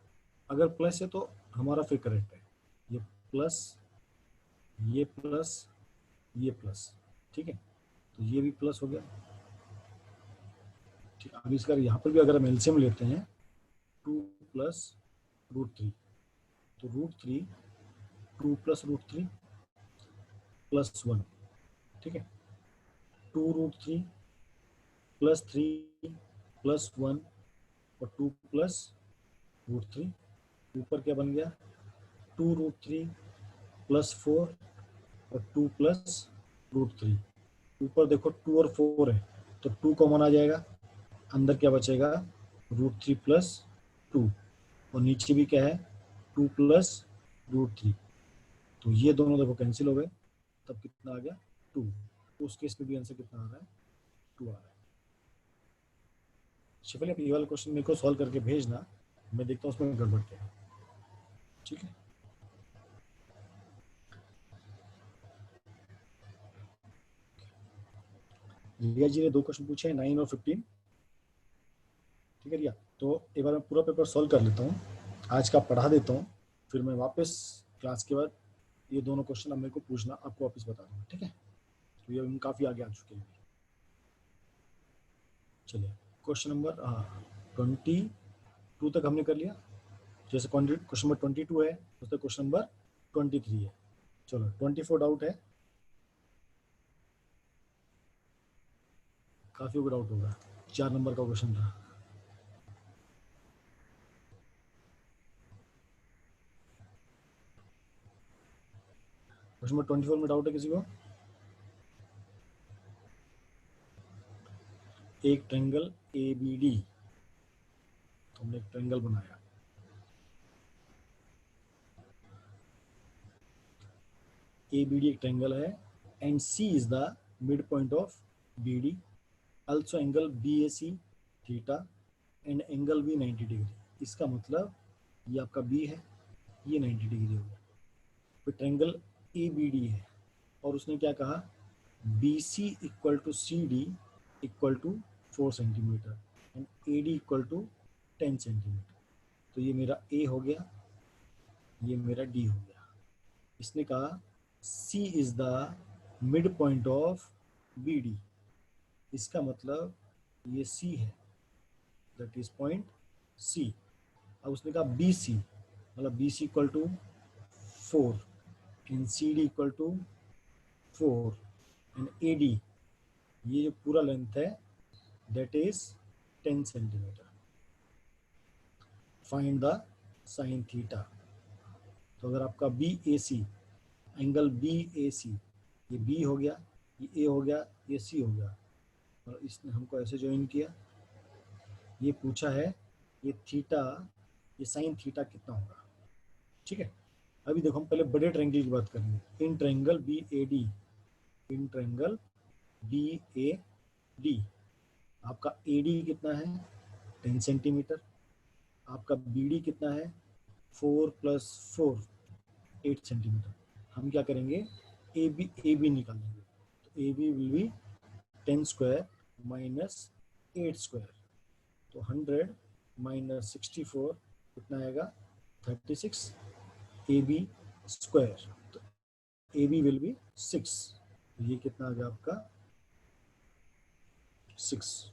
अगर प्लस है तो हमारा फिर करेक्ट है, ये प्लस, ये प्लस, ये प्लस, ठीक है, तो ये भी प्लस हो गया। ठीक, अब इसका यहाँ पर भी अगर हम एलसीएम लेते हैं 2 प्लस √3, तो √3 2 प्लस √3 प्लस 1, ठीक है, 2 √3 प्लस 3 प्लस 1 और 2 प्लस √3, ऊपर क्या बन गया 2 √3 प्लस 4 और 2 प्लस √3। ऊपर देखो 2 और 4 है तो 2 कॉमन आ जाएगा, अंदर क्या बचेगा √3 प्लस 2, और नीचे भी क्या है 2 प्लस √3, तो ये दोनों देखो कैंसिल हो गए, तब कितना आ गया 2। उस केस में भी आंसर कितना आ रहा है 2 आ रहा है। शिफली आप ये वाला क्वेश्चन मेरे को सॉल्व करके भेजना, मैं देखता हूँ उसमें गड़बड़ क्या है, ठीक है। रिया जी ने 2 क्वेश्चन पूछे हैं, 9 और 15, ठीक है रिया। तो एक बार मैं पूरा पेपर सॉल्व कर लेता हूँ, आज का पढ़ा देता हूँ, फिर मैं वापस क्लास के बाद ये दोनों क्वेश्चन अब मेरे को पूछना, आपको वापस बता दूंगा, ठीक है। तो ये हम काफ़ी आगे आ चुके हैं। चलिए क्वेश्चन नंबर 22 तक हमने कर लिया, जैसे क्वेश्चन नंबर 22 है उसका क्वेश्चन नंबर 23 है। चलो 24 डाउट है, काफ़ी को डाउट होगा, 4 नंबर का क्वेश्चन था। क्वेश्चन नंबर 24 में डाउट है किसी को? एक ट्रायंगल ABD, तो हमने एक ट्रायंगल बनाया, ABD एक ट्रायंगल है and C is the mid point of BD, also angle BAC theta and angle भी 90 डिग्री। इसका मतलब ये आपका B है, ये 90 डिग्री हो गया। फिर ट्रायंगल ABD है और उसने क्या कहा BC equal to CD equal to 4 centimetre and AD equal to 10 centimetre. तो ये मेरा A हो गया, ये मेरा D हो गया। इसने कहा C is the mid point of BD, इसका मतलब ये C है, दैट इज पॉइंट C। अब उसने कहा BC, मतलब BC equal to 4 and CD equal to 4 and AD, ये जो पूरा लेंथ है that is 10 centimetre. Find the sine theta. तो अगर आपका BAC, एंगल BAC, ये B हो गया, ये A हो गया, ये C हो गया, और इसने हमको ऐसे ज्वाइन किया, ये पूछा है ये थीटा, ये साइन थीटा कितना होगा, ठीक है। अभी देखो हम पहले बड़े ट्रायंगल की बात करेंगे, in triangle BAD, in triangle BAD आपका AD कितना है 10 सेंटीमीटर, आपका BD कितना है 4 प्लस 4 8 सेंटीमीटर। हम क्या करेंगे AB निकालेंगे, तो AB will be 10 square minus 8 square, तो 100 माइनस 64 कितना आएगा 36 AB स्क्वायर, तो AB विल बी 6, ये कितना आ गया आपका 6।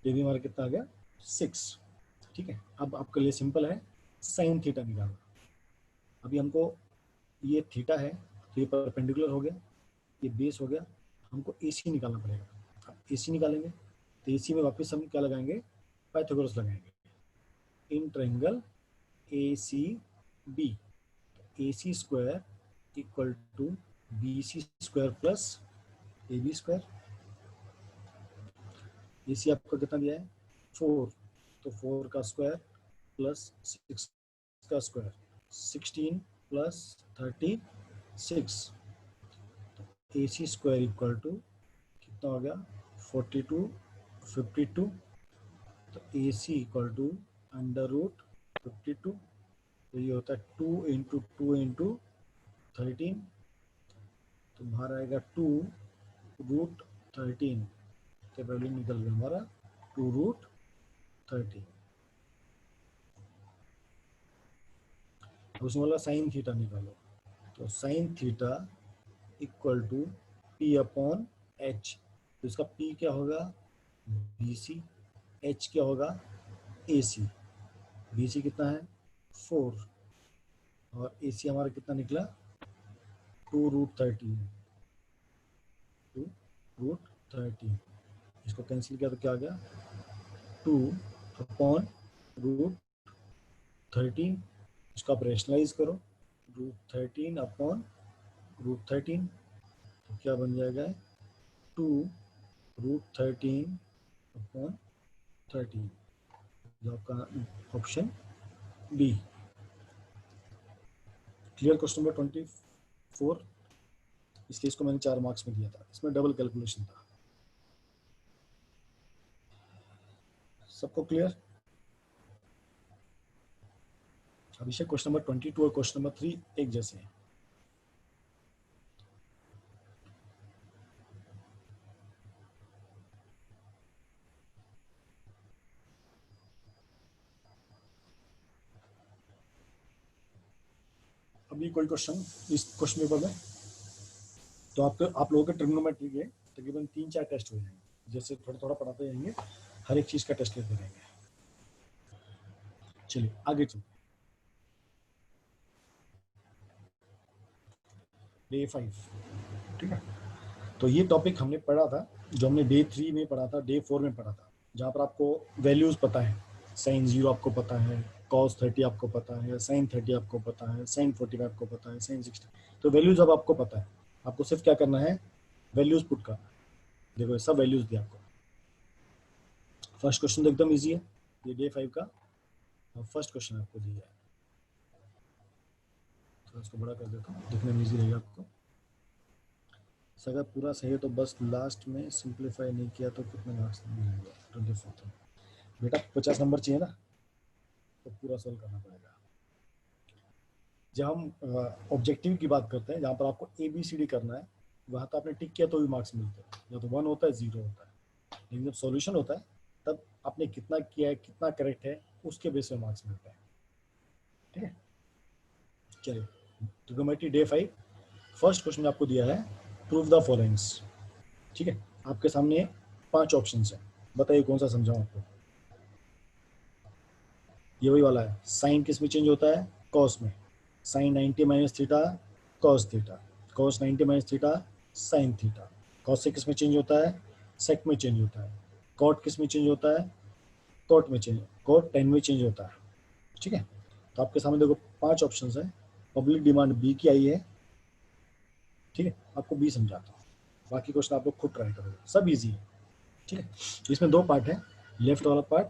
ये भी हमारा कितना आ गया 6। ठीक है, अब आपके लिए सिंपल है साइन थीटा निकालना। अभी हमको ये थीटा है तो ये परपेंडिकुलर हो गया, ये बेस हो गया, हमको AC निकालना पड़ेगा। अब AC निकालेंगे तो AC में वापस हम क्या लगाएंगे, पाइथागोरस लगाएंगे in triangle ACB। AC square equal to BC square plus AB square. AC आपको कितना दिया है 4, तो 4 का स्क्वायर प्लस 6 का स्क्वायर 16 प्लस 36। तो AC स्क्वायर इक्वल टू कितना हो गया 42 52। तो AC equal to under root 52, तो ये होता है 2 × 2 × 13। तो बाहर आएगा 2√13, तो वैल्यू निकल गया हमारा 2√13। उसमें बोला साइन थीटा निकालो, तो sign theta equal to P/H। तो इसका P क्या होगा BC, H क्या होगा AC। BC कितना है 4 और AC हमारा कितना निकला 2√13। 2√13 इसको कैंसिल किया तो क्या आ गया 2/√13। इसको आप रेशनलाइज करो, √13/√13 तो क्या बन जाएगा 2√13/13, जो आपका option B. Clear question number 24। इसलिए इसको मैंने 4 मार्क्स में दिया था, इसमें डबल कैलकुलेशन था। सबको क्लियर। अभिषेक क्वेश्चन नंबर 22 और क्वेश्चन नंबर 3 एक जैसे हैं। अभी कोई क्वेश्चन इस क्वेश्चन पेपर में, तो आप लोगों के ट्रिग्नोमेट्री के तकरीबन 3-4 टेस्ट हो जाएंगे, जैसे थोड़ा थोड़ा पढ़ाते जाएंगे, हर एक चीज का टेस्ट लेते रहेंगे। चलिए आगे चलते। डे 5, ठीक है। तो ये टॉपिक हमने पढ़ा था, जो हमने डे 3 में पढ़ा था, डे 4 में पढ़ा था, जहाँ पर आपको वैल्यूज पता है, साइन 0 आपको पता है, कॉस 30 आपको पता है, साइन 30 आपको पता है, साइन 45 आपको पता है, साइन 60। तो वैल्यूज अब आपको पता है, आपको सिर्फ क्या करना है वैल्यूज पुट करना। देखो सब वैल्यूज दिया आपको। फर्स्ट क्वेश्चन तो एकदम ईजी है, ये डे 5 का फर्स्ट क्वेश्चन आपको दिया है। तो इसको बड़ा कर देता हूँ, दिखने में ईजी रहेगा आपको। अगर पूरा सही है तो बस लास्ट में सिंप्लीफाई नहीं किया तो कितने मार्क्स मिलेंगे 24। बेटा 50 नंबर चाहिए ना, तो पूरा सॉल्व करना पड़ेगा। जब हम ऑब्जेक्टिव की बात करते हैं, जहाँ पर आपको ABCD करना है, वहाँ तो आपने टिक किया तो भी मार्क्स मिलते हैं, या तो 1 होता है 0 होता है। लेकिन जब सॉल्यूशन होता है तब आपने कितना किया है, कितना करेक्ट है, उसके बेस पे मार्क्स मिलते हैं। ठीक है, चलिए ट्रिग्नोमेट्री डे 5 फर्स्ट क्वेश्चन आपको दिया है प्रूव द फॉलोइंग्स। ठीक है, आपके सामने 5 ऑप्शन है, बताइए कौन सा समझाऊं आपको। ये वही वाला है, साइन किस में चेंज होता है कॉस में, sine 90 minus theta cos theta, cos 90 minus theta sine theta. Cos से किस में चेंज होता है सेक में चेंज होता है, कॉट किस में चेंज होता है कॉट में चेंज, कॉट 10 में चेंज होता है। ठीक है, तो आपके सामने देखो 5 ऑप्शन है, पब्लिक डिमांड बी की आई है। ठीक है, आपको बी समझाता हूँ, बाकी क्वेश्चन आप लोग खुद ट्राई करोगे, सब इजी है। ठीक है, इसमें 2 पार्ट है, लेफ्ट वाला पार्ट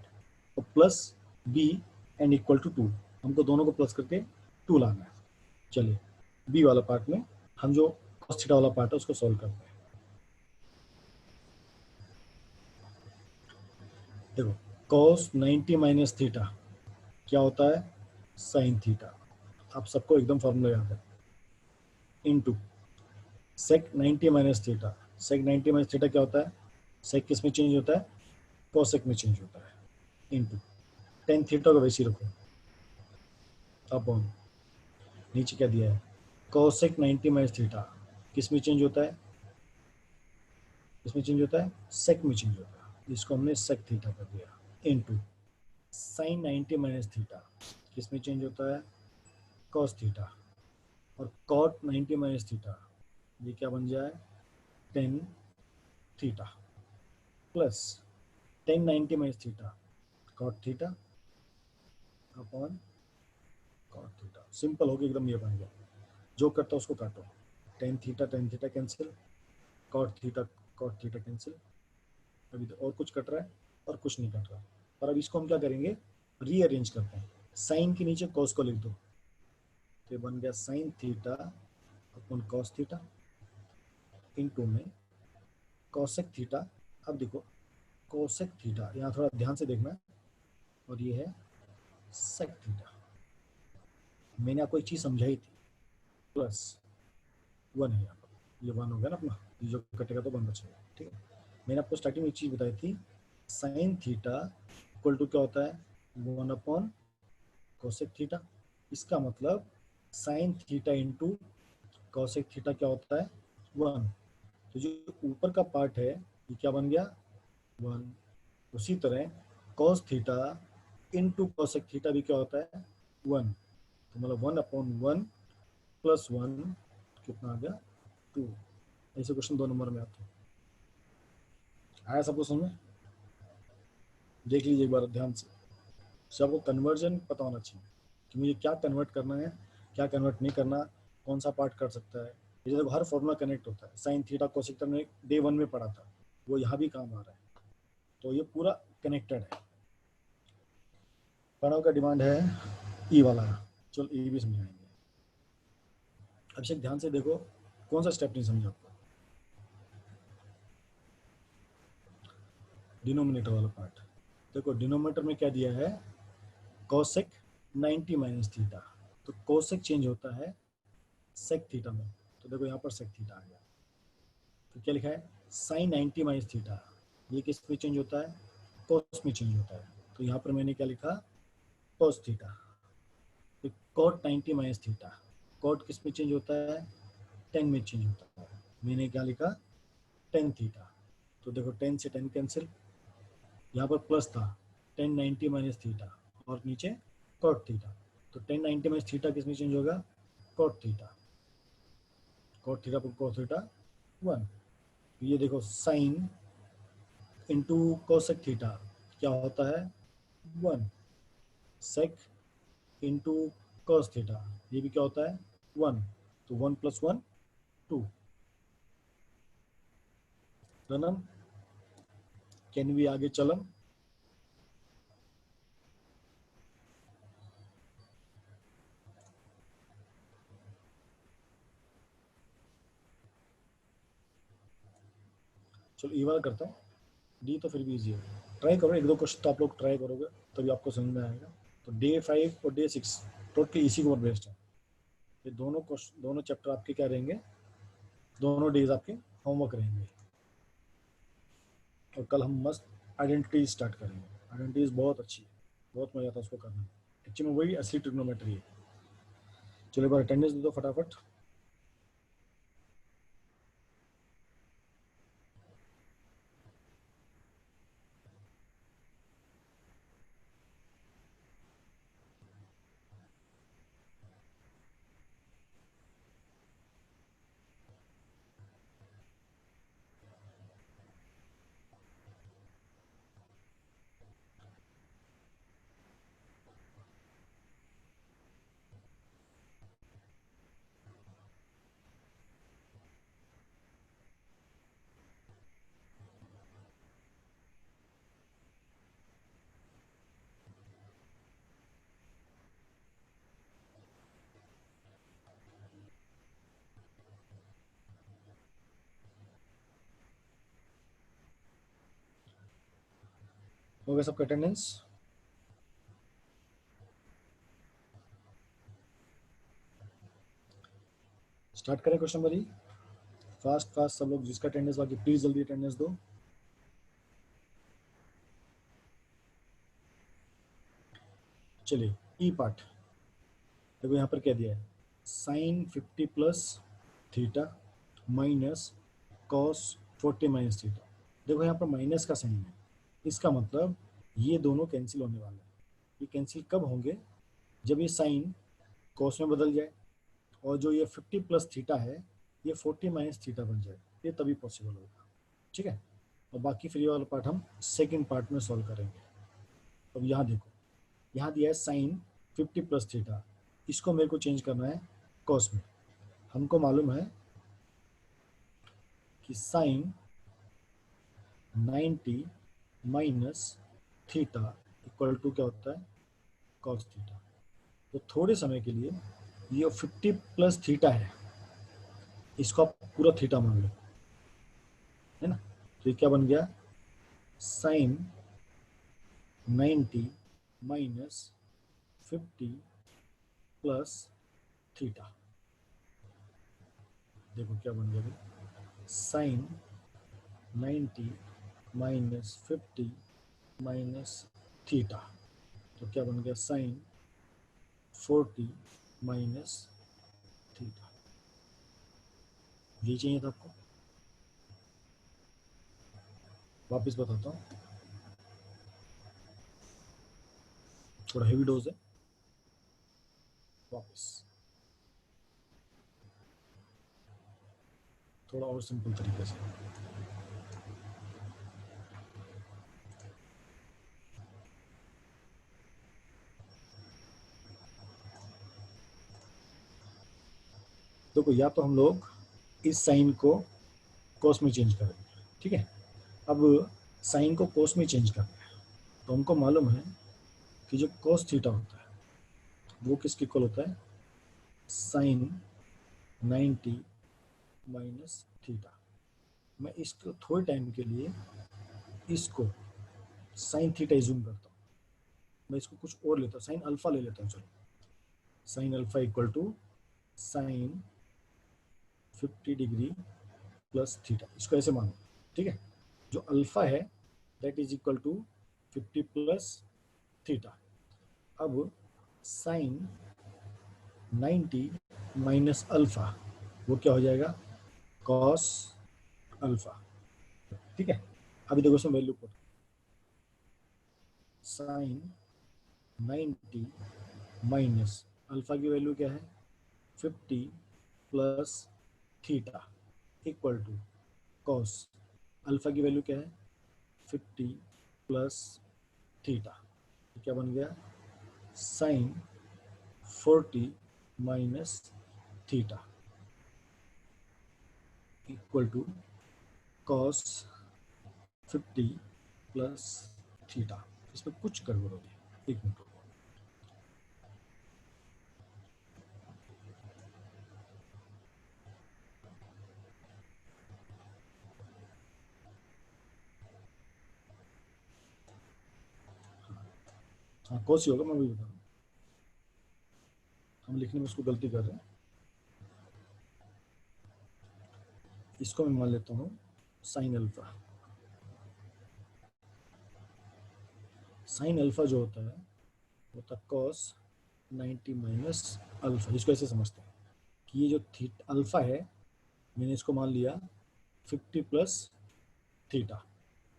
और plus B and equal to 2, हमको दोनों को प्लस करके 2 लाना है। चलिए बी वाला पार्ट में हम जो cos थीटा वाला पार्ट है उसको सॉल्व करते हैं। देखो cos 90 माइनस थीटा क्या होता है साइन थीटा, आप सबको एकदम फॉर्मूला याद है, इनटू सेक 90 माइनस थीटा, सेक 90 माइनस थीटा क्या होता है, सेक किस में चेंज होता है कोसेक में चेंज होता है, इनटू टेन थीटा को वैसे ही रखो अपॉन नीचे क्या दिया है कोसेक 90 माइनस थीटा किस में चेंज होता है, किस में चेंज होता है सेक में चेंज होता है, इसको हमने सेक थीटा कर दिया इनटू साइन 90 माइनस थीटा, किसमें चेंज होता है, कॉस थीटा, और कॉट 90 माइनस थीटा, ये क्या बन जाए, tan theta, plus tan 90 minus theta cot theta upon cot theta. Simple हो गया एकदम, ये बन गया। जो करता है उसको काटो, tan theta cancel, cot theta cancel. अभी तो और कुछ कट रहा है और कुछ नहीं कट रहा। और अब इसको हम क्या करेंगे, रीअरेंज करते हैं। साइन के नीचे कॉस को लिख दो, तो बन गया sign theta upon cos theta into में कॉसेक थीटा। अब देखो कोसेक थीटा, यहाँ थोड़ा ध्यान से देखना, और ये है सेक थीटा। मैंने आपको एक चीज़ समझाई थी, प्लस वन है यहाँ पर, ये वन हो गया ना अपना, ये जो कटेगा तो वन बचेगा, ठीक है। मैंने आपको स्टार्टिंग में एक चीज़ बताई थी, साइन थीटा इक्वल टू क्या होता है, वन अपॉन कोसेक थीटा। इसका मतलब sine theta into cosec theta क्या होता है, वन। तो जो ऊपर का पार्ट है ये क्या बन गया, वन। उसी तरह cos theta into cosec theta भी क्या होता है, वन। तो मतलब one upon one plus one कितना आ गया, टू। ऐसे क्वेश्चन 2 नंबर में आते हैं। आया सबको समझ में, देख लीजिए एक बार ध्यान से। सबको कन्वर्जन पता होना चाहिए कि मुझे क्या कन्वर्ट करना है, क्या कन्वर्ट नहीं करना, कौन सा पार्ट कर सकता है। ये देखो हर फॉर्मूला कनेक्ट होता है, साइन थीटा कोसेक थीटा में डे 1 में पढ़ा था, वो यहाँ भी काम आ रहा है। तो ये पूरा कनेक्टेड है। प्रणव का डिमांड है ई वाला, चलो ई भी समझाएंगे। अभिषेक ध्यान से देखो, कौन सा स्टेप नहीं समझा आपको, डिनोमिनेटर वाला पार्ट। देखो डिनोमिनेटर में क्या दिया है, कोसेक 90 माइनस थीटा, तो कोसेक चेंज होता है सेक थीटा में, तो देखो यहाँ पर सेक थीटा आ गया। तो क्या लिखा है, साइन 90 माइनस थीटा, ये किस में चेंज होता है, कोस में चेंज होता है। तो यहाँ पर मैंने क्या लिखा, कोस थीटा। तो कॉट 90 माइनस थीटा, कॉट किस में चेंज होता है, टेन में चेंज होता है। मैंने क्या लिखा, टेन थीटा। तो देखो टेन से टेन कैंसिल, यहाँ पर प्लस था, टेन 90 माइनस थीटा, और नीचे कॉट थीटा। तो टेन 90 माइनस थीटा किस में चेंज होगा, कॉट थीटा, कॉट थीटा पर कॉट थीटा वन। ये देखो साइन इंटू कोसेक थीटा क्या होता है, one. Sec into cos theta ये भी क्या होता है, वन। तो वन प्लस वन टू। रनम कैन भी आगे चलम। चलो ई वाला करता हूँ, डी तो फिर भी इजी है। ट्राई करो, एक दो क्वेश्चन तो आप लोग ट्राई करोगे तभी आपको समझ में आएगा। तो डे 5 और डे 6 टोटली इसी के ऊपर बेस्ड है। ये दोनों क्वेश्चन, दोनों चैप्टर आपके क्या रहेंगे, दोनों डेज आपके होमवर्क रहेंगे। और कल हम मस्त आइडेंटिटी स्टार्ट करेंगे। आइडेंटिटीज बहुत अच्छी है, बहुत मजा आता है उसको करने में। एक्चुअली में वही असली ट्रिग्नोमेट्री है। चलो एक बार अटेंडेंस दे दो फटाफट। हो गया सबका अटेंडेंस। स्टार्ट करें क्वेश्चन नंबर ई। फास्ट फास्ट सब लोग, जिसका अटेंडेंस बाकी प्लीज जल्दी अटेंडेंस दो। चलिए ई पार्ट। देखो यहाँ पर क्या दिया है, sine 50 plus theta minus cos 40 minus theta. देखो यहाँ पर माइनस का साइन है, इसका मतलब ये दोनों कैंसिल होने वाले हैं। ये कैंसिल कब होंगे? जब ये साइन कॉस में बदल जाए और जो ये 50 प्लस थीटा है ये 40 माइनस थीटा बन जाए, ये तभी पॉसिबल होगा। ठीक है, और बाकी फ्री वाला पार्ट हम सेकेंड पार्ट में सॉल्व करेंगे। अब यहाँ देखो, यहाँ दिया है साइन 50 प्लस थीटा, इसको मेरे को चेंज करना है कॉस में। हमको मालूम है कि sine 90 minus theta equal to क्या होता है? Cos theta. तो थोड़े समय के लिए ये 50 प्लस थीटा है, इसको आप पूरा थीटा मान लो, है ना। तो ये क्या बन गया? Sine 90 minus 50 plus theta. देखो क्या बन गया, साइन 90 माइनस 50 माइनस थीटा, तो क्या बन गया? Sine 40 minus theta. ये चाहिए था आपको। वापस बताता हूँ, थोड़ा हेवी डोज है। वापस थोड़ा और सिंपल तरीके से। देखो, या तो हम लोग इस साइन को कोस में चेंज करेंगे, ठीक है। अब साइन को कोस में चेंज करना है, तो हमको मालूम है कि जो कोस थीटा होता है वो किसके इक्वल होता है? Sine 90 minus theta. मैं इसको थोड़े टाइम के लिए इसको साइन थीटा इज्यूम करता हूँ। मैं इसको कुछ और लेता हूँ, साइन अल्फा ले लेता हूँ। चलो, sine alpha equal to sine 50 degree plus theta, इसको ऐसे मानो, ठीक है। जो अल्फा है that is equal to 50 plus theta. अब साइन 90 माइनस अल्फा, वो क्या हो जाएगा? कॉस अल्फा, ठीक है। अभी देखो इसमें value put, sine 90 minus alpha की वैल्यू क्या है? 50 plus theta equal to cos alpha की वैल्यू क्या है? 50 प्लस थीटा। क्या बन गया? Sine 40 minus theta equal to cos 50 plus theta. इसमें कुछ गड़बड़ हो गई, एक मिनट रुको। हाँ, कौन सी होगा मैं भी बता रहा हूँ। हम लिखने में उसको गलती कर रहे हैं। इसको मैं मान लेता हूँ साइन अल्फा। साइन अल्फा जो होता है वो होता है कॉस 90 माइनस अल्फा। इसको ऐसे समझते हैं कि ये जो थीटा अल्फा है, मैंने इसको मान लिया 50 प्लस थीटा,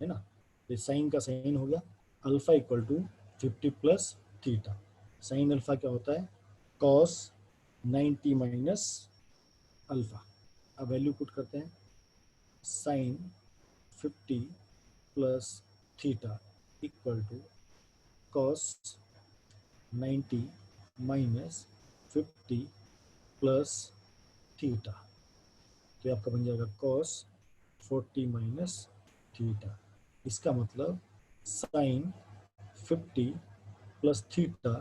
है ना। ये साइन का साइन हो गया, alpha equal to 50 plus theta. Sine alpha क्या होता है? Cos 90 minus alpha. अब वैल्यू पुट करते हैं, sine 50 plus theta equal to cos 90 minus 50 plus theta. तो ये आपका बन जाएगा कॉस 40 माइनस थीटा। इसका मतलब sine 50 plus theta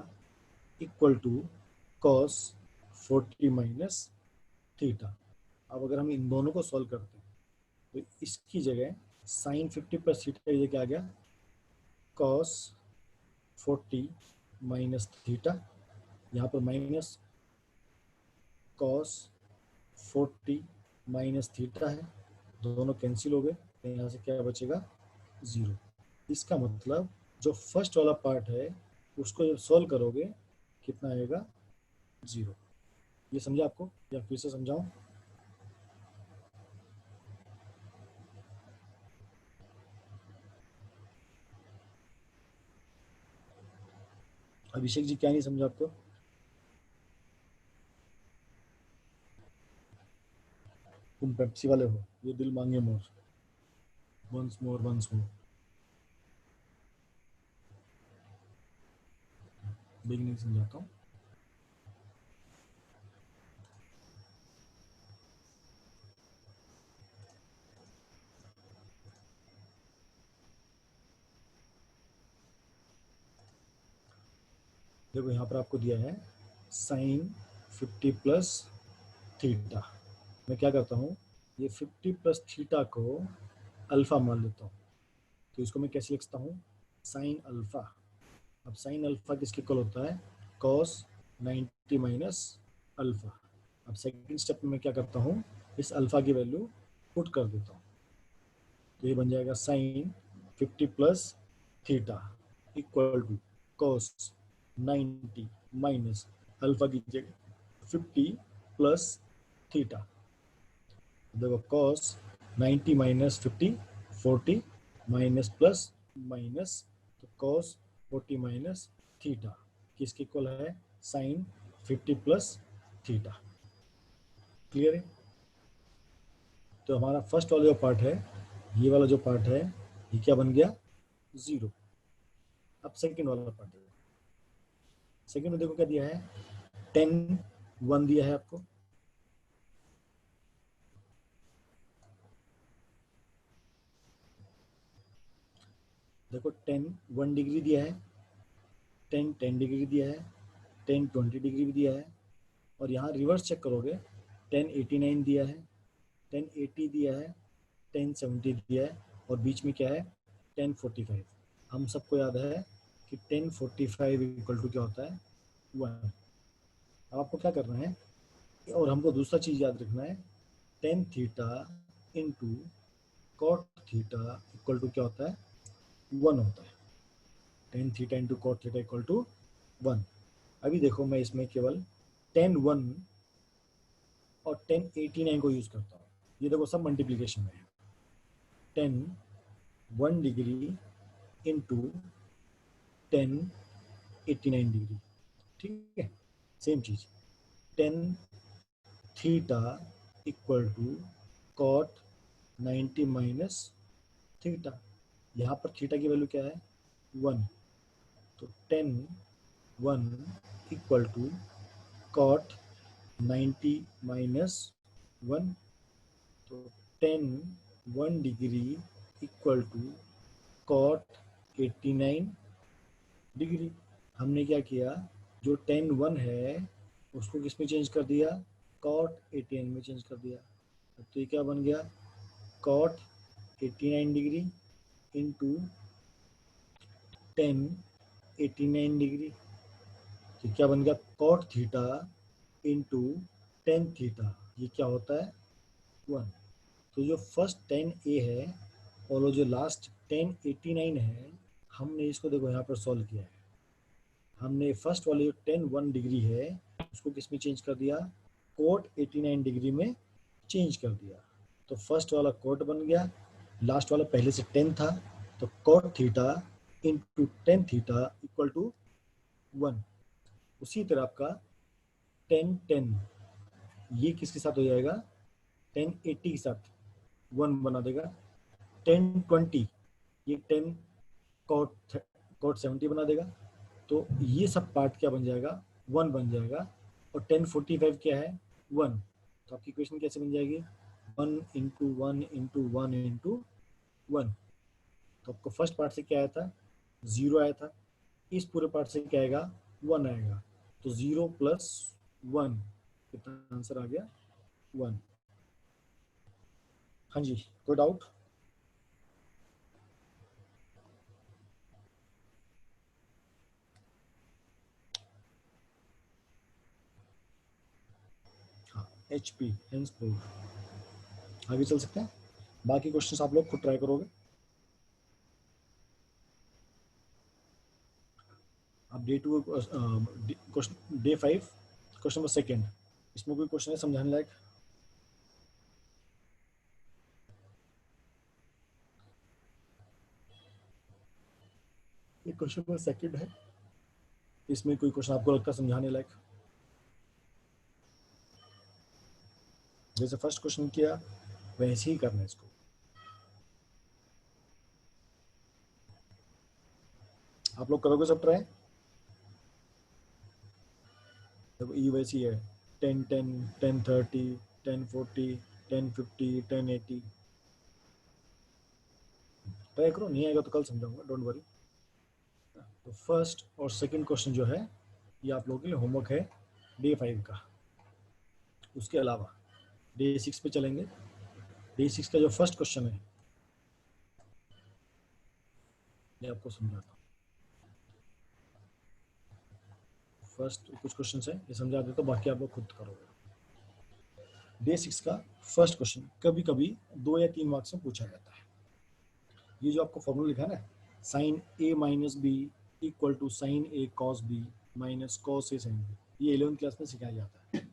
equal to cos 40 minus theta. अब अगर हम इन दोनों को सॉल्व करते हैं तो इसकी जगह साइन 50 प्लस थीटा की जगह आ गया कॉस 40 माइनस थीटा, यहाँ पर माइनस कॉस 40 माइनस थीटा है, दोनों कैंसिल हो गए, तो यहाँ से क्या बचेगा? 0। इसका मतलब जो फर्स्ट वाला पार्ट है उसको जब सॉल्व करोगे कितना आएगा? 0। ये समझा आपको या फिर से समझाऊं? अभिषेक जी क्या नहीं समझा आपको? तुम पेप्सी वाले हो, ये दिल मांगे more, once more once more. Beginning समझाता हूँ। देखो यहाँ पर आपको दिया है साइन 50 प्लस थीटा। मैं क्या करता हूँ, ये 50 प्लस थीटा को अल्फा मान लेता हूँ। तो इसको मैं कैसे लिखता हूँ, साइन अल्फा। अब साइन अल्फा किसके इक्वल होता है, कॉस 90 माइनस अल्फा। अब सेकंड स्टेप में मैं क्या करता हूँ, इस अल्फा की वैल्यू पुट कर देता हूँ। तो ये बन जाएगा sine 50 plus theta equal to cos 90 minus alpha की जगह 50 प्लस थीटा। देखो cos 90 minus 50 40 minus plus minus, तो कॉस 40 माइनस थीटा किसके इक्वल है, साइन 50 प्लस थीटा। क्लियर है? तो हमारा फर्स्ट वाला जो पार्ट है, ये वाला जो पार्ट है, ये क्या बन गया, जीरो। अब सेकंड वाला पार्ट है, सेकंड में देखो क्या दिया है, 10 1 दिया है आपको। देखो 10 1 डिग्री दिया है, 10 10 डिग्री दिया है, 10 20 डिग्री भी दिया है। और यहाँ रिवर्स चेक करोगे, 10 89 दिया है, 10 80 दिया है, 10 70 दिया है, और बीच में क्या है, 10 45। हम सबको याद है कि 10 45 इक्वल टू क्या होता है, 1। अब आपको क्या करना है, और हमको दूसरा चीज़ याद रखना है, tan theta into cot theta equal to क्या होता है, 1 होता है। Tan theta into cot theta equal to 1। अभी देखो मैं इसमें केवल 10 1 और 10 89 को यूज़ करता हूँ। ये देखो सब मल्टीप्लीकेशन में है। 10 1 डिग्री इंटू 10 89 डिग्री, ठीक है। सेम चीज़ 10 theta equal to cot 90 minus theta. यहाँ पर थीटा की वैल्यू क्या है, 1। तो 10 1 इक्वल टू कॉट 90 माइनस 1। तो 10 1 degree equal to cot 89 degree. हमने क्या किया, जो 10 1 है उसको किस में चेंज कर दिया, कॉट 89 में चेंज कर दिया। तो ये क्या बन गया, कॉट 89 डिग्री इंटू 10 89 डिग्री। तो क्या बन गया, कॉट थीटा इंटू 10 थीटा, ये क्या होता है, 1। तो जो फर्स्ट 10 ए है और वो जो लास्ट 10 89 है, हमने इसको देखो यहाँ पर सॉल्व किया है। हमने फर्स्ट वाले जो 10 1 डिग्री है उसको किस में चेंज कर दिया, कोट 89 डिग्री में चेंज कर दिया। तो फर्स्ट वाला कोट बन गया, लास्ट वाला पहले से 10 था, तो cot theta into 10 theta equal to 1। उसी तरह आपका 10 10 ये किसके साथ हो जाएगा, 10 80 के साथ 1 बना देगा। 10 20 ये 10 कॉट कॉट 70 बना देगा। तो ये सब पार्ट क्या बन जाएगा, 1 बन जाएगा। और 10 45 क्या है, 1। तो आपकी इक्वेशन कैसे बन जाएगी, 1 इंटू 1 इंटू 1 इंटू 1। तो आपको फर्स्ट पार्ट से क्या आया था, 0 आया था। इस पूरे पार्ट से क्या आएगा, 1 आएगा। तो 0 प्लस 1 कितना आंसर आ गया, 1। हाँ जी, कोई डाउट? हाँ, एच पी आगे चल सकते हैं। बाकी क्वेश्चंस आप लोग खुद ट्राई करोगे। अब day 2 question, day 5 question number second, इसमें कोई क्वेश्चन है समझाने लायक? ये क्वेश्चन नंबर सेकेंड है। इसमें कोई क्वेश्चन आपको लगता है समझाने लायक? जैसे फर्स्ट क्वेश्चन किया वैसे ही करना है इसको। आप लोग करोगे सब ट्राई? देखो ई वैसी है 10 10 10 30 10 40 10 50 10 80। ट्राई करो, नहीं आएगा तो कल समझाऊंगा, डोंट वरी। तो फर्स्ट और सेकंड क्वेश्चन जो है ये आप लोगों के लिए होमवर्क है डे 5 का। उसके अलावा डे 6 पे चलेंगे। डे 6 का जो फर्स्ट क्वेश्चन है ये आपको समझाता हूँ। फर्स्ट कुछ क्वेश्चन है ये समझा देता हूँ, बाकी आप लोग खुद करोगे। डे 6 का फर्स्ट क्वेश्चन कभी कभी 2 या 3 मार्क्स में पूछा जाता है। ये जो आपको फॉर्मूला लिखा है ना, sine A minus B equal to sine A cos B minus cos A sine B, ये 11th क्लास में सिखाया जाता है।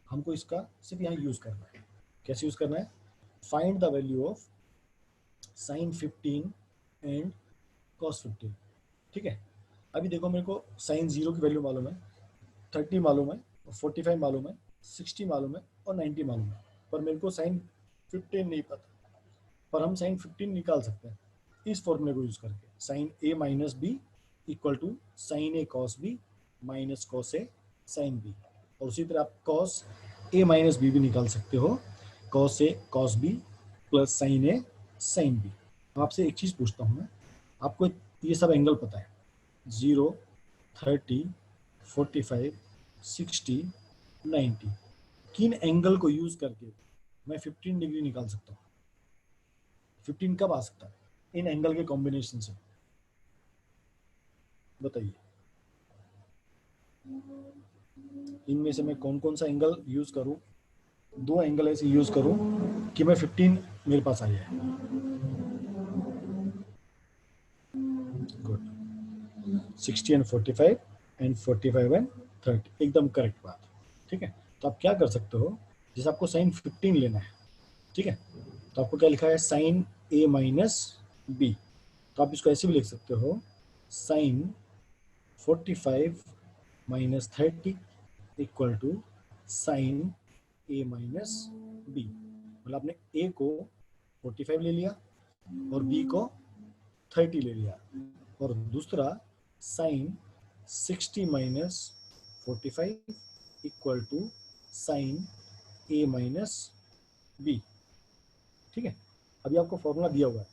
हमको इसका सिर्फ यहाँ यूज करना है। कैसे यूज करना है? Find the value of sine 15 and cos 15। ठीक है, अभी देखो मेरे को साइन 0 की वैल्यू मालूम है, 30 मालूम है, 45 मालूम है, 60 मालूम है और 90 मालूम है, पर मेरे को साइन 15 नहीं पता। पर हम साइन 15 निकाल सकते हैं इस फॉर्मूले को यूज करके, sine A minus B equal to sine A cos B minus cos A sine B. और उसी तरह आप कॉस ए माइनस बी भी निकाल सकते हो, cos A cos B plus sine A sine B. आपसे एक चीज पूछता हूँ मैं, आपको ये सब एंगल पता है, 0 30 45 60 90, किन एंगल को यूज करके मैं 15 डिग्री निकाल सकता हूँ? 15 कब आ सकता है इन एंगल के कॉम्बिनेशन से? बताइए, इनमें से मैं कौन कौन सा एंगल यूज करूं? 2 एंगल ऐसे यूज करूं कि मैं 15 मेरे पास आ जाए। गुड, 60 एंड 45 एंड 45 एंड 30, एकदम करेक्ट बात। ठीक है, तो आप क्या कर सकते हो, जैसे आपको साइन 15 लेना है, ठीक है, तो आपको क्या लिखा है, साइन ए माइनस बी, तो आप इसको ऐसे भी लिख सकते हो, sine 45 minus 30 equal to sine A minus B. मतलब आपने ए को 45 ले लिया और बी को 30 ले लिया, और दूसरा sine 60 minus 45 equal to sine A minus B. ठीक है, अभी आपको फॉर्मूला दिया हुआ है,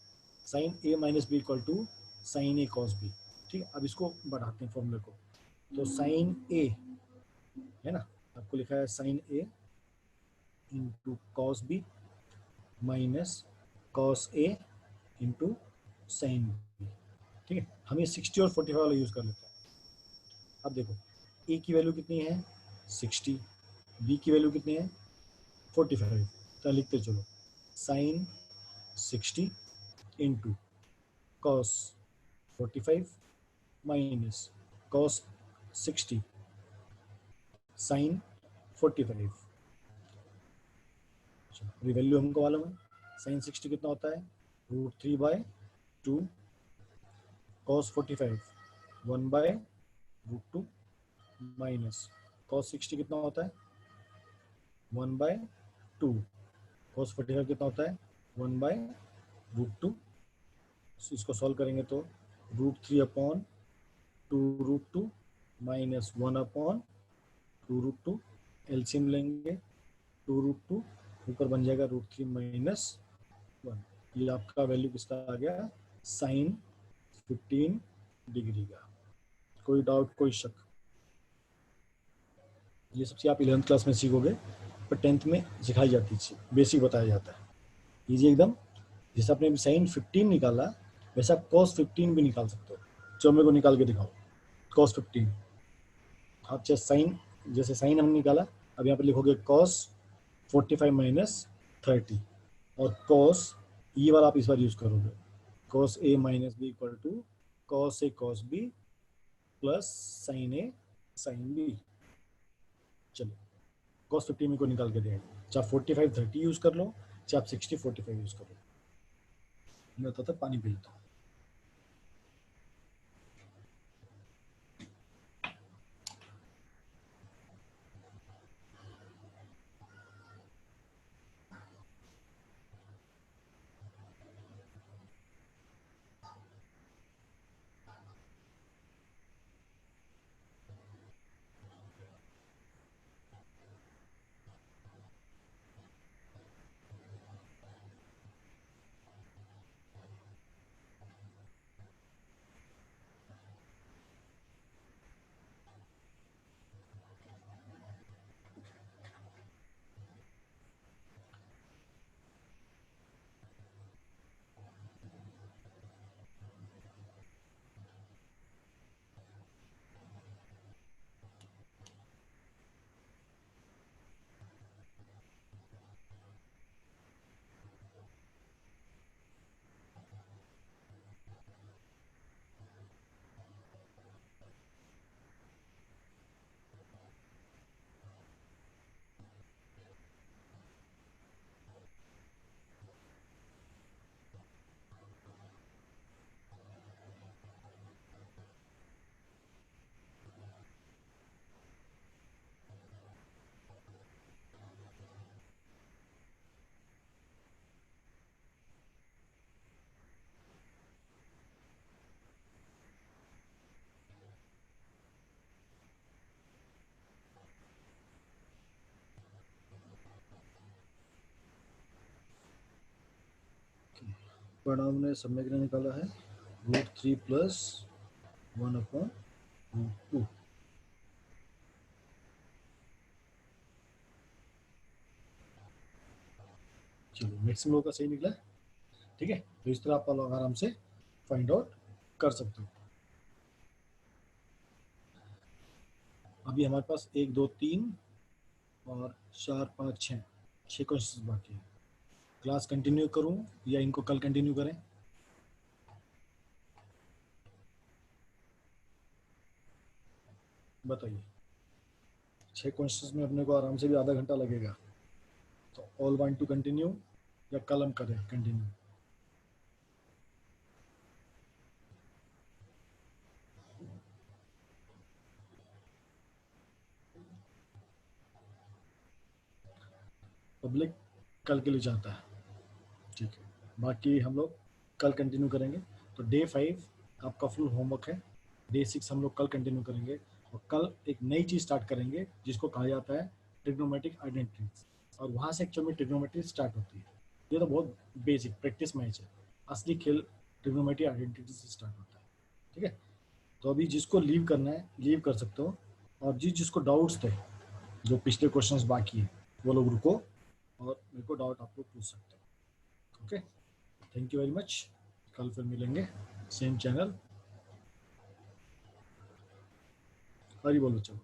sine A minus B equal to sine A cos B. ठीक है, अब इसको बढ़ाते हैं फॉर्मूले को, तो साइन ए है ना, आपको लिखा है sine A into cos B minus cos A into sine B. ठीक है, हम ये 60 और 45 वाला यूज कर लेते हैं। अब देखो ए की वैल्यू कितनी है 60, बी की वैल्यू कितनी है 45, तो लिखते चलो, sine 60 into cos 45 minus cos 60 sine 45। अभी वैल्यू हमको मालूम है, साइन 60 कितना होता है, √3/2, कॉस 45 1/√2 माइनस कॉस 60 कितना होता है 1/2, कॉस 45 कितना होता है 1/√2। इसको सॉल्व करेंगे तो √3/2√2 माइनस 1/2√2, एलसीएम लेंगे 2√2, ऊपर बन जाएगा √3 माइनस 1। ये आपका वैल्यू किसका आ गया, साइन 15 डिग्री का। कोई डाउट कोई शक? ये सबसे आप 11th क्लास में सीखोगे, पर 10th में सिखाई जाती है, बेसिक बताया जाता है, इजी एकदम। जैसे आपने साइन 15 निकाला वैसे आप कॉस 15 भी निकाल सकते हो। चलो मेरे को निकाल के दिखाओ कॉस 15। आप जैसे साइन हमने निकाला, अब यहाँ पर लिखोगे कॉस 45 माइनस 30, और कॉस ये वाला आप इस बार यूज करोगे, cos A minus B equal to cos A cos B plus sine A sine B. चलो कॉस 15 को निकाल के देंगे, चाहे 45 30 यूज कर लो, चाहे आप 60 45 यूज कर लो। मैं बताता पानी पी लेता हूँ। परिणाम ने सम्यक ने निकाला है √3 प्लस 1/√2। चलो मैक्सिमम लोग का सही निकला, ठीक है। तो इस तरह आप लोग आराम से फाइंड आउट कर सकते हो। अभी हमारे पास 1 2 3 और 4 5 6 क्वेश्चन बाकी है। क्लास कंटिन्यू करूं या इनको कल कंटिन्यू करें? बताइए। 6 क्वेश्चंस में अपने को आराम से भी आधा घंटा लगेगा, तो ऑल वांट टू कंटिन्यू या कल हम करें कंटिन्यू? पब्लिक कल के लिए चाहता है, ठीक है। बाकी हम लोग कल कंटिन्यू करेंगे। तो डे 5 आपका फुल होमवर्क है। डे 6 हम लोग कल कंटिन्यू करेंगे और कल एक नई चीज़ स्टार्ट करेंगे जिसको कहा जाता है ट्रिग्नोमेट्रिक आइडेंटिटीज, और वहाँ से एक्चुअल में ट्रिग्नोमेट्री स्टार्ट होती है। ये तो बहुत बेसिक प्रैक्टिस मैच है, असली खेल ट्रिग्नोमेट्रिक आइडेंटिटी से स्टार्ट होता है, ठीक है। तो अभी जिसको लीव करना है लीव कर सकते हो, और जिसको डाउट्स थे जो पिछले क्वेश्चंस बाकी है वो लोग रुको और मेरे को डाउट आप लोग पूछ सकते हो, okay. Thank you very much. कल फिर मिलेंगे सेम चैनल। हरी बोलो, चलो।